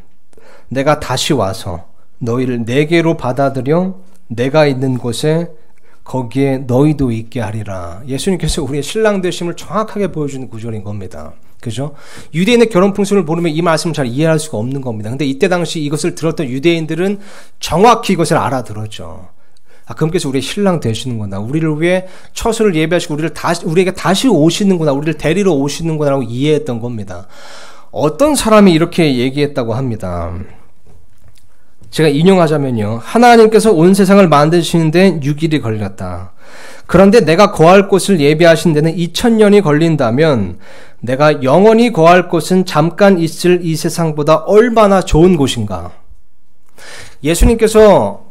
내가 다시 와서 너희를 내게로 받아들여 내가 있는 곳에 거기에 너희도 있게 하리라. 예수님께서 우리의 신랑 되심을 정확하게 보여주는 구절인 겁니다. 그죠? 유대인의 결혼 풍습을 모르면 이 말씀을 잘 이해할 수가 없는 겁니다. 근데 이때 당시 이것을 들었던 유대인들은 정확히 이것을 알아들었죠. 그분께서 우리의 신랑 되시는구나. 우리를 위해 처소를 예비하시고 우리에게 다시 오시는구나. 우리를 데리러 오시는구나 라고 이해했던 겁니다. 어떤 사람이 이렇게 얘기했다고 합니다. 제가 인용하자면요. 하나님께서 온 세상을 만드시는데 6일이 걸렸다. 그런데 내가 거할 곳을 예비하신 데는 2000년이 걸린다면 내가 영원히 거할 곳은 잠깐 있을 이 세상보다 얼마나 좋은 곳인가. 예수님께서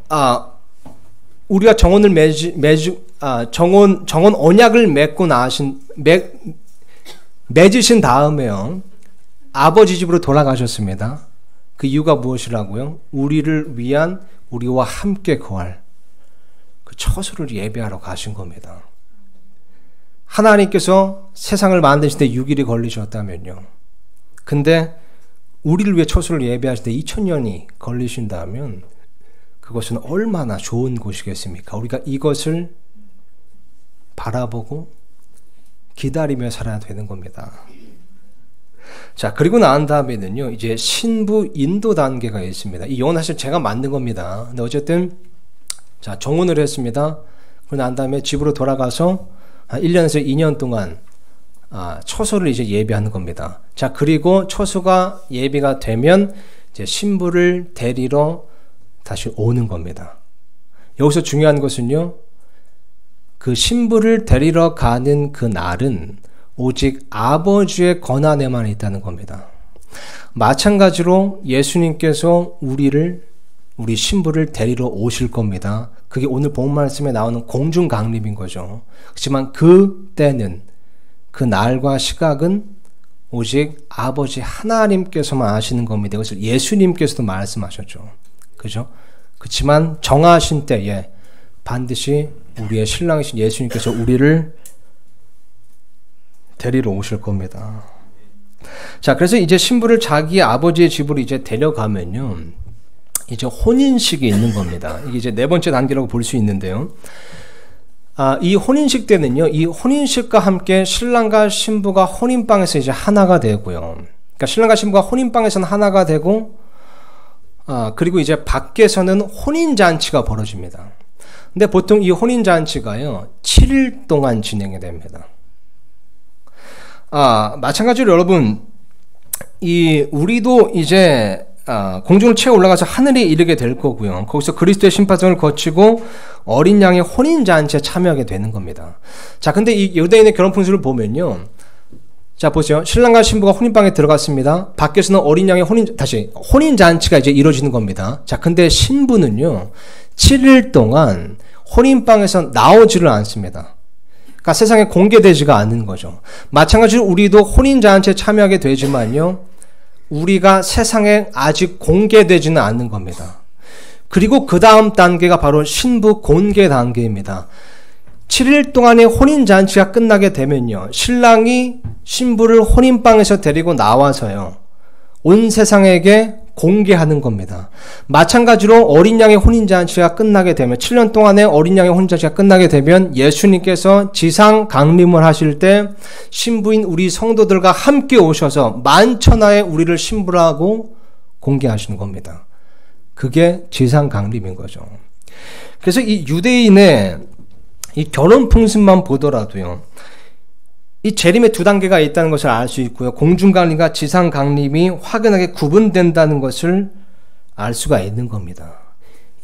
우리가 정혼을 정혼 언약을 맺으신 다음에요. 아버지 집으로 돌아가셨습니다. 그 이유가 무엇이라고요? 우리를 위한 우리와 함께 거할 그 처소를 예배하러 가신 겁니다. 하나님께서 세상을 만드실 때 6일이 걸리셨다면요. 근데 우리를 위해 처소를 예배하실 때 2000년이 걸리신다면 그것은 얼마나 좋은 곳이겠습니까? 우리가 이것을 바라보고 기다리며 살아야 되는 겁니다. 자, 그리고 난 다음에는요, 이제 신부 인도 단계가 있습니다. 이 용어는 사실 제가 만든 겁니다. 근데 어쨌든, 자, 정혼을 했습니다. 그리고 난 다음에 집으로 돌아가서 1년에서 2년 동안, 처소를 이제 예비하는 겁니다. 자, 그리고 처소가 예비가 되면, 이제 신부를 데리러 다시 오는 겁니다. 여기서 중요한 것은요, 그 신부를 데리러 가는 그 날은 오직 아버지의 권한에만 있다는 겁니다. 마찬가지로 예수님께서 우리 신부를 데리러 오실 겁니다. 그게 오늘 본 말씀에 나오는 공중 강림인 거죠. 그렇지만 그 때는, 그 날과 시각은 오직 아버지 하나님께서만 아시는 겁니다. 이것을 예수님께서도 말씀하셨죠. 그죠? 그렇지만 정하신 때에 반드시 우리의 신랑이신 예수님께서 우리를 데리러 오실 겁니다. 자, 그래서 이제 신부를 자기 아버지의 집으로 이제 데려가면요. 이제 혼인식이 있는 겁니다. 이게 이제 네 번째 단계라고 볼 수 있는데요. 이 혼인식 때는요. 이 혼인식과 함께 신랑과 신부가 혼인방에서 이제 하나가 되고요. 그러니까 신랑과 신부가 혼인방에서는 하나가 되고, 그리고 이제 밖에서는 혼인잔치가 벌어집니다. 근데 보통 이 혼인잔치가요. 7일 동안 진행이 됩니다. 마찬가지로 여러분, 우리도 이제, 공중을 채워 올라가서 하늘에 이르게 될 거고요. 거기서 그리스도의 심판성을 거치고 어린 양의 혼인잔치에 참여하게 되는 겁니다. 자, 근데 이 유대인의 결혼 풍습을 보면요. 자, 보세요. 신랑과 신부가 혼인방에 들어갔습니다. 밖에서는 어린 양의 혼인잔치가 이제 이루어지는 겁니다. 자, 근데 신부는요, 7일 동안 혼인방에서 나오지를 않습니다. 그러니까 세상에 공개되지가 않는 거죠. 마찬가지로 우리도 혼인잔치에 참여하게 되지만요. 우리가 세상에 아직 공개되지는 않는 겁니다. 그리고 그 다음 단계가 바로 신부 공개 단계입니다. 7일 동안의 혼인잔치가 끝나게 되면요, 신랑이 신부를 혼인방에서 데리고 나와서요, 온 세상에게 공개하는 겁니다. 마찬가지로 어린 양의 혼인잔치가 끝나게 되면, 7년 동안의 어린 양의 혼인잔치가 끝나게 되면 예수님께서 지상 강림을 하실 때 신부인 우리 성도들과 함께 오셔서 만천하에 우리를 신부라고 공개하시는 겁니다. 그게 지상 강림인 거죠. 그래서 이 유대인의 이 결혼 풍습만 보더라도요, 이 재림의 두 단계가 있다는 것을 알 수 있고요, 공중강림과 지상강림이 확연하게 구분된다는 것을 알 수가 있는 겁니다.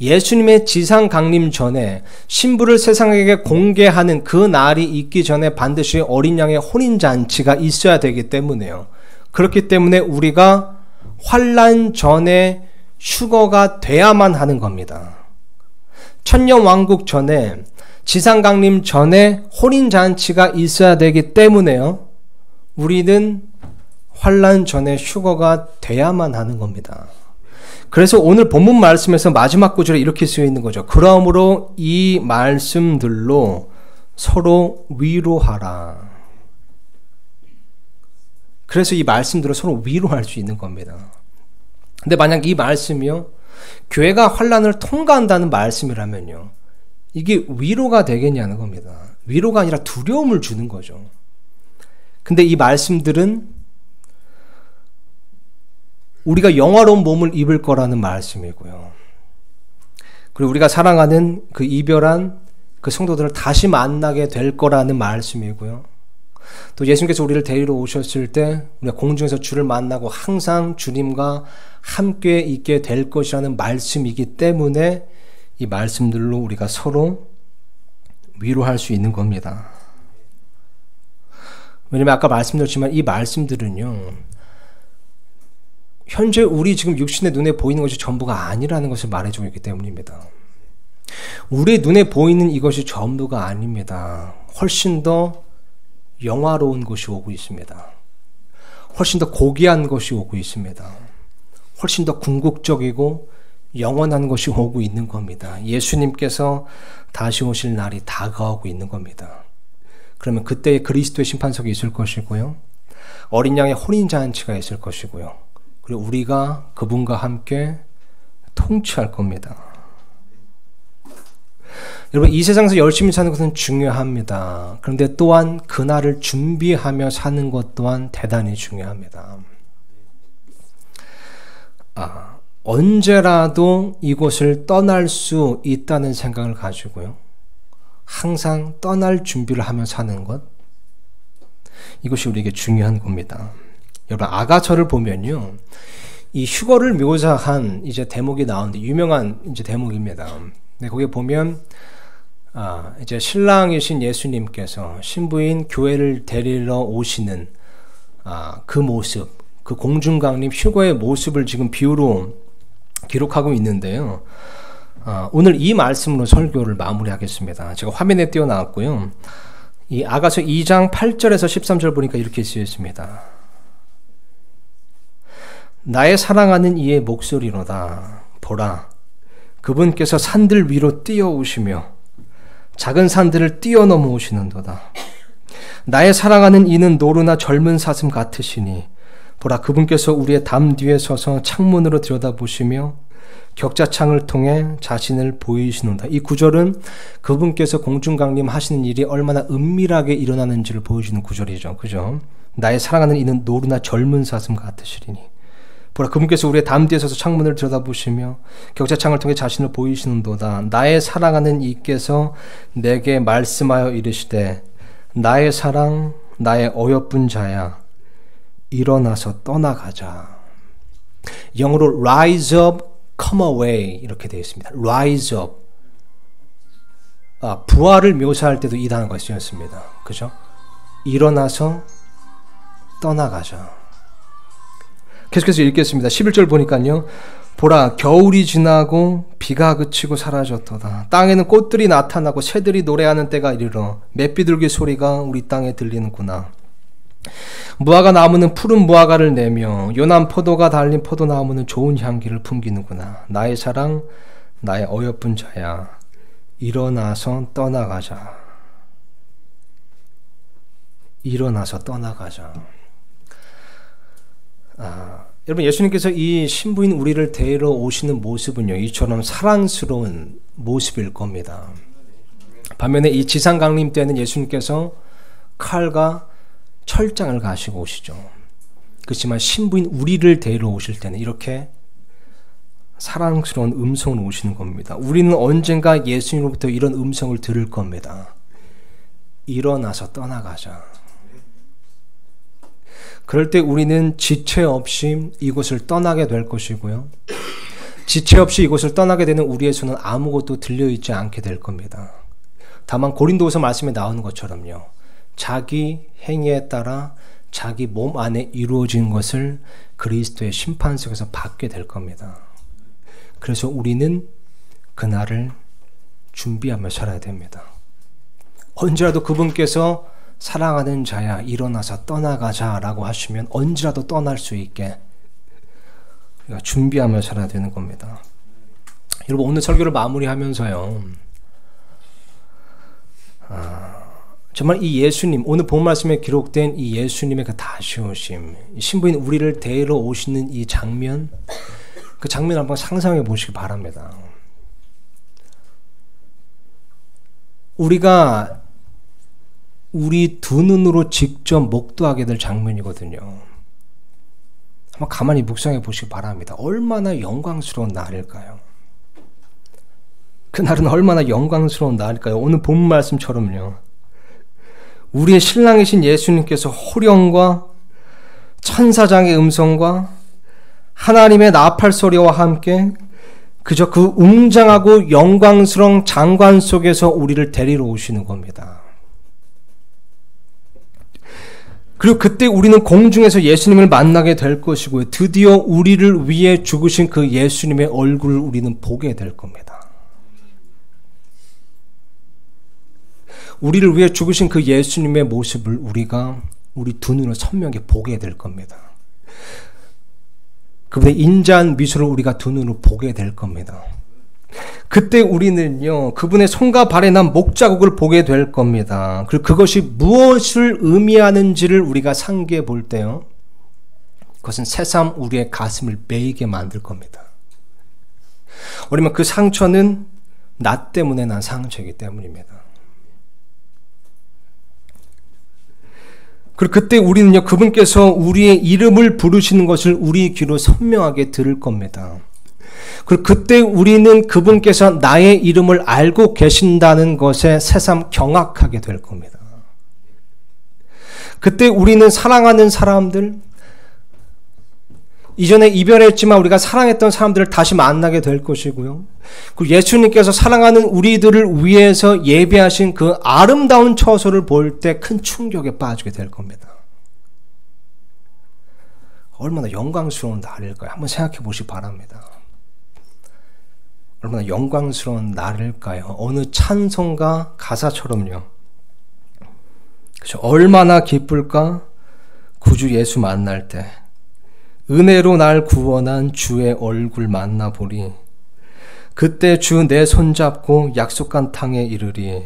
예수님의 지상강림 전에 신부를 세상에게 공개하는 그 날이 있기 전에 반드시 어린 양의 혼인잔치가 있어야 되기 때문에요. 그렇기 때문에 우리가 환난 전에 휴거가 돼야만 하는 겁니다. 천년왕국 전에, 지상강림 전에 혼인잔치가 있어야 되기 때문에요, 우리는 환난 전에 휴거가 돼야만 하는 겁니다. 그래서 오늘 본문 말씀에서 마지막 구절에 이렇게 쓰여 있는 거죠. 그러므로 이 말씀들로 서로 위로하라. 그래서 이 말씀들로 서로 위로할 수 있는 겁니다. 근데 만약 이 말씀이요, 교회가 환난을 통과한다는 말씀이라면요, 이게 위로가 되겠냐는 겁니다. 위로가 아니라 두려움을 주는 거죠. 근데 이 말씀들은 우리가 영화로운 몸을 입을 거라는 말씀이고요, 그리고 우리가 사랑하는 그 이별한 그 성도들을 다시 만나게 될 거라는 말씀이고요, 또 예수님께서 우리를 데리러 오셨을 때 우리가 공중에서 주를 만나고 항상 주님과 함께 있게 될 것이라는 말씀이기 때문에 이 말씀들로 우리가 서로 위로할 수 있는 겁니다. 왜냐면 아까 말씀드렸지만 이 말씀들은요, 현재 우리 지금 육신의 눈에 보이는 것이 전부가 아니라는 것을 말해주고 있기 때문입니다. 우리의 눈에 보이는 이것이 전부가 아닙니다. 훨씬 더 영화로운 것이 오고 있습니다. 훨씬 더 고귀한 것이 오고 있습니다. 훨씬 더 궁극적이고 영원한 것이 오고 있는 겁니다. 예수님께서 다시 오실 날이 다가오고 있는 겁니다. 그러면 그때에 그리스도의 심판석이 있을 것이고요, 어린 양의 혼인잔치가 있을 것이고요, 그리고 우리가 그분과 함께 통치할 겁니다. 여러분, 이 세상에서 열심히 사는 것은 중요합니다. 그런데 또한 그날을 준비하며 사는 것 또한 대단히 중요합니다. 언제라도 이곳을 떠날 수 있다는 생각을 가지고요, 항상 떠날 준비를 하며 사는 것, 이것이 우리에게 중요한 겁니다. 여러분, 아가서를 보면요, 이 휴거를 묘사한 이제 대목이 나오는데, 유명한 이제 대목입니다. 근데 거기에 보면 이제 신랑이신 예수님께서 신부인 교회를 데리러 오시는 그 모습, 그 공중강림 휴거의 모습을 지금 비유로 기록하고 있는데요, 오늘 이 말씀으로 설교를 마무리하겠습니다. 제가 화면에 띄워놨고요, 이 아가서 2장 8절에서 13절 보니까 이렇게 쓰여 있습니다. 나의 사랑하는 이의 목소리로다. 보라, 그분께서 산들 위로 뛰어오시며 작은 산들을 뛰어넘어 오시는도다. 나의 사랑하는 이는 노루나 젊은 사슴 같으시니 보라, 그분께서 우리의 담 뒤에 서서 창문으로 들여다보시며 격자창을 통해 자신을 보이시는다. 이 구절은 그분께서 공중강림 하시는 일이 얼마나 은밀하게 일어나는지를 보여주는 구절이죠. 그죠? 나의 사랑하는 이는 노루나 젊은 사슴 같으시리니 보라, 그분께서 우리의 담 뒤에 서서 창문을 들여다보시며 격자창을 통해 자신을 보이시는도다. 나의 사랑하는 이께서 내게 말씀하여 이르시되 나의 사랑, 나의 어여쁜 자야, 일어나서 떠나가자. 영어로 rise up, come away 이렇게 되어 있습니다. rise up. 부활을 묘사할 때도 이 단어가 쓰였습니다. 그죠? 일어나서 떠나가자. 계속해서 읽겠습니다. 11절 보니까요, 보라, 겨울이 지나고 비가 그치고 사라졌도다. 땅에는 꽃들이 나타나고 새들이 노래하는 때가 이르러 맷비둘기 소리가 우리 땅에 들리는구나. 무화과 나무는 푸른 무화과를 내며 요난 포도가 달린 포도나무는 좋은 향기를 풍기는구나. 나의 사랑, 나의 어여쁜 자야, 일어나서 떠나가자. 일어나서 떠나가자. 여러분, 예수님께서 이 신부인 우리를 데리러 오시는 모습은요, 이처럼 사랑스러운 모습일 겁니다. 반면에 이 지상 강림 때는 예수님께서 칼과 철장을 가시고 오시죠. 그렇지만 신부인 우리를 데리러 오실 때는 이렇게 사랑스러운 음성으로 오시는 겁니다. 우리는 언젠가 예수님으로부터 이런 음성을 들을 겁니다. 일어나서 떠나가자. 그럴 때 우리는 지체 없이 이곳을 떠나게 될 것이고요. 지체 없이 이곳을 떠나게 되는 우리의 손은 아무것도 들려있지 않게 될 겁니다. 다만 고린도후서 말씀에 나오는 것처럼요, 자기 행위에 따라 자기 몸 안에 이루어진 것을 그리스도의 심판 속에서 받게 될 겁니다. 그래서 우리는 그날을 준비하며 살아야 됩니다. 언제라도 그분께서 사랑하는 자야, 일어나서 떠나가자 라고 하시면 언제라도 떠날 수 있게 우리가 준비하며 살아야 되는 겁니다. 여러분, 오늘 설교를 마무리하면서요, 정말 이 예수님, 오늘 본 말씀에 기록된 이 예수님의 그 다시 오심, 신부인 우리를 데리러 오시는 이 장면, 그 장면 한번 상상해 보시기 바랍니다. 우리가 우리 두 눈으로 직접 목도하게 될 장면이거든요. 한번 가만히 묵상해 보시기 바랍니다. 얼마나 영광스러운 날일까요? 그날은 얼마나 영광스러운 날일까요? 오늘 본 말씀처럼요, 우리의 신랑이신 예수님께서 호령과 천사장의 음성과 하나님의 나팔 소리와 함께 그저 그 웅장하고 영광스러운 장관 속에서 우리를 데리러 오시는 겁니다. 그리고 그때 우리는 공중에서 예수님을 만나게 될 것이고요. 드디어 우리를 위해 죽으신 그 예수님의 얼굴을 우리는 보게 될 겁니다. 우리를 위해 죽으신 그 예수님의 모습을 우리가 우리 두 눈으로 선명하게 보게 될 겁니다. 그분의 인자한 미소를 우리가 두 눈으로 보게 될 겁니다. 그때 우리는요, 그분의 손과 발에 난 목자국을 보게 될 겁니다. 그리고 그것이 무엇을 의미하는지를 우리가 상기해 볼 때요, 그것은 새삼 우리의 가슴을 메이게 만들 겁니다. 왜냐면 그 상처는 나 때문에 난 상처이기 때문입니다. 그리고 그때 우리는요, 그분께서 우리의 이름을 부르시는 것을 우리 귀로 선명하게 들을 겁니다. 그리고 그때 우리는 그분께서 나의 이름을 알고 계신다는 것에 새삼 경악하게 될 겁니다. 그때 우리는 사랑하는 사람들, 이전에 이별했지만 우리가 사랑했던 사람들을 다시 만나게 될 것이고요. 그리고 예수님께서 사랑하는 우리들을 위해서 예배하신 그 아름다운 처소를 볼 때 큰 충격에 빠지게 될 겁니다. 얼마나 영광스러운 날일까요? 한번 생각해 보시기 바랍니다. 얼마나 영광스러운 날일까요? 어느 찬송가 가사처럼요. 그렇죠? 얼마나 기쁠까? 구주 예수 만날 때 은혜로 날 구원한 주의 얼굴 만나보리. 그때 주 내 손잡고 약속한 땅에 이르리.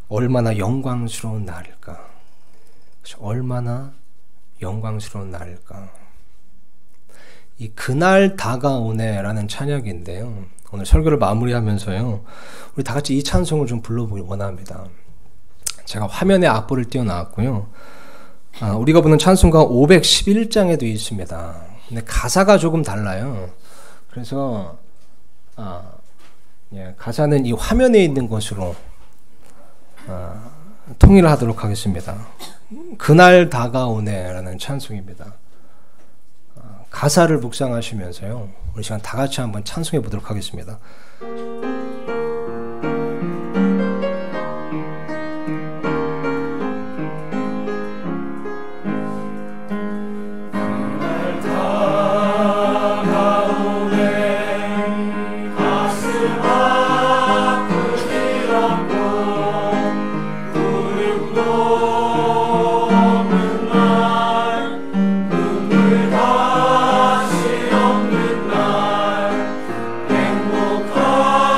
얼마나 영광스러운 날일까? 그렇죠? 얼마나 영광스러운 날일까? 이 그날 다가오네라는 찬양인데요, 오늘 설교를 마무리하면서요, 우리 다 같이 이 찬송을 좀 불러보길 원합니다. 제가 화면에 악보를 띄워놨고요. 우리가 보는 찬송가 511장에도 있습니다. 근데 가사가 조금 달라요. 그래서 가사는 이 화면에 있는 것으로 통일을 하도록 하겠습니다. 그날 다가오네라는 찬송입니다. 가사를 묵상하시면서요, 우리 시간 다 같이 한번 찬송해 보도록 하겠습니다. 행복한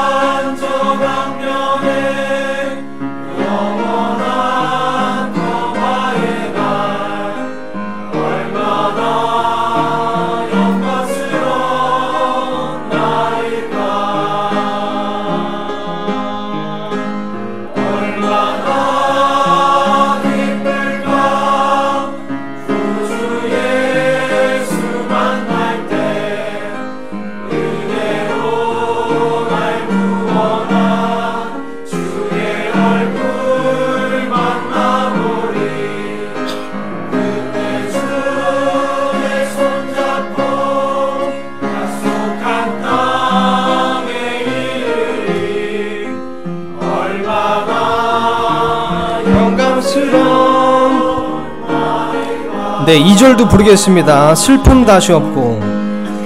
네, 2절도 부르겠습니다. 슬픔 다시 없고,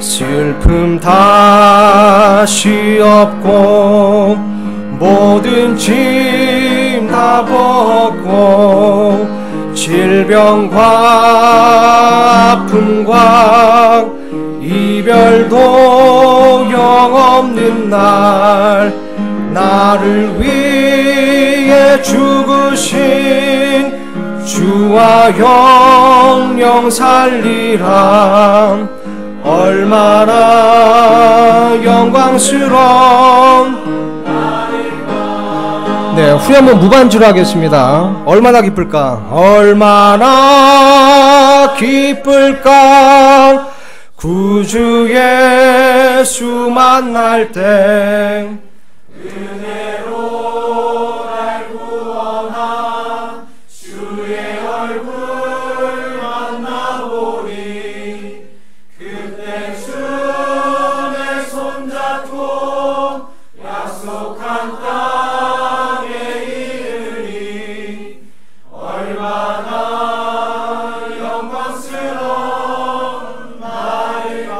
슬픔 다시 없고, 모든 짐 다 벗고, 질병과 아픔과 이별도 영없는 날, 나를 위해 죽으신 주와 영영 살리라. 얼마나 영광스러운. 네, 후에 한번 무반주로 하겠습니다. 얼마나 기쁠까, 얼마나 기쁠까, 구주 예수 만날 때. 은혜로 날 구원하 주의 얼굴 만나보리. 그때 주의 손잡고 약속한 땅에 이르리. 얼마나 영광스러운 날일까.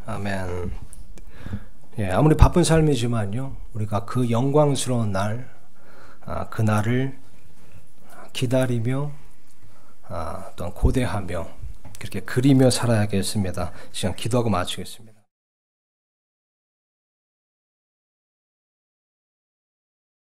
아멘. 예, 아무리 바쁜 삶이지만요, 우리가 그 영광스러운 날, 그 날을 기다리며, 또한 고대하며, 그렇게 그리며 살아야겠습니다. 시간 기도하고 마치겠습니다.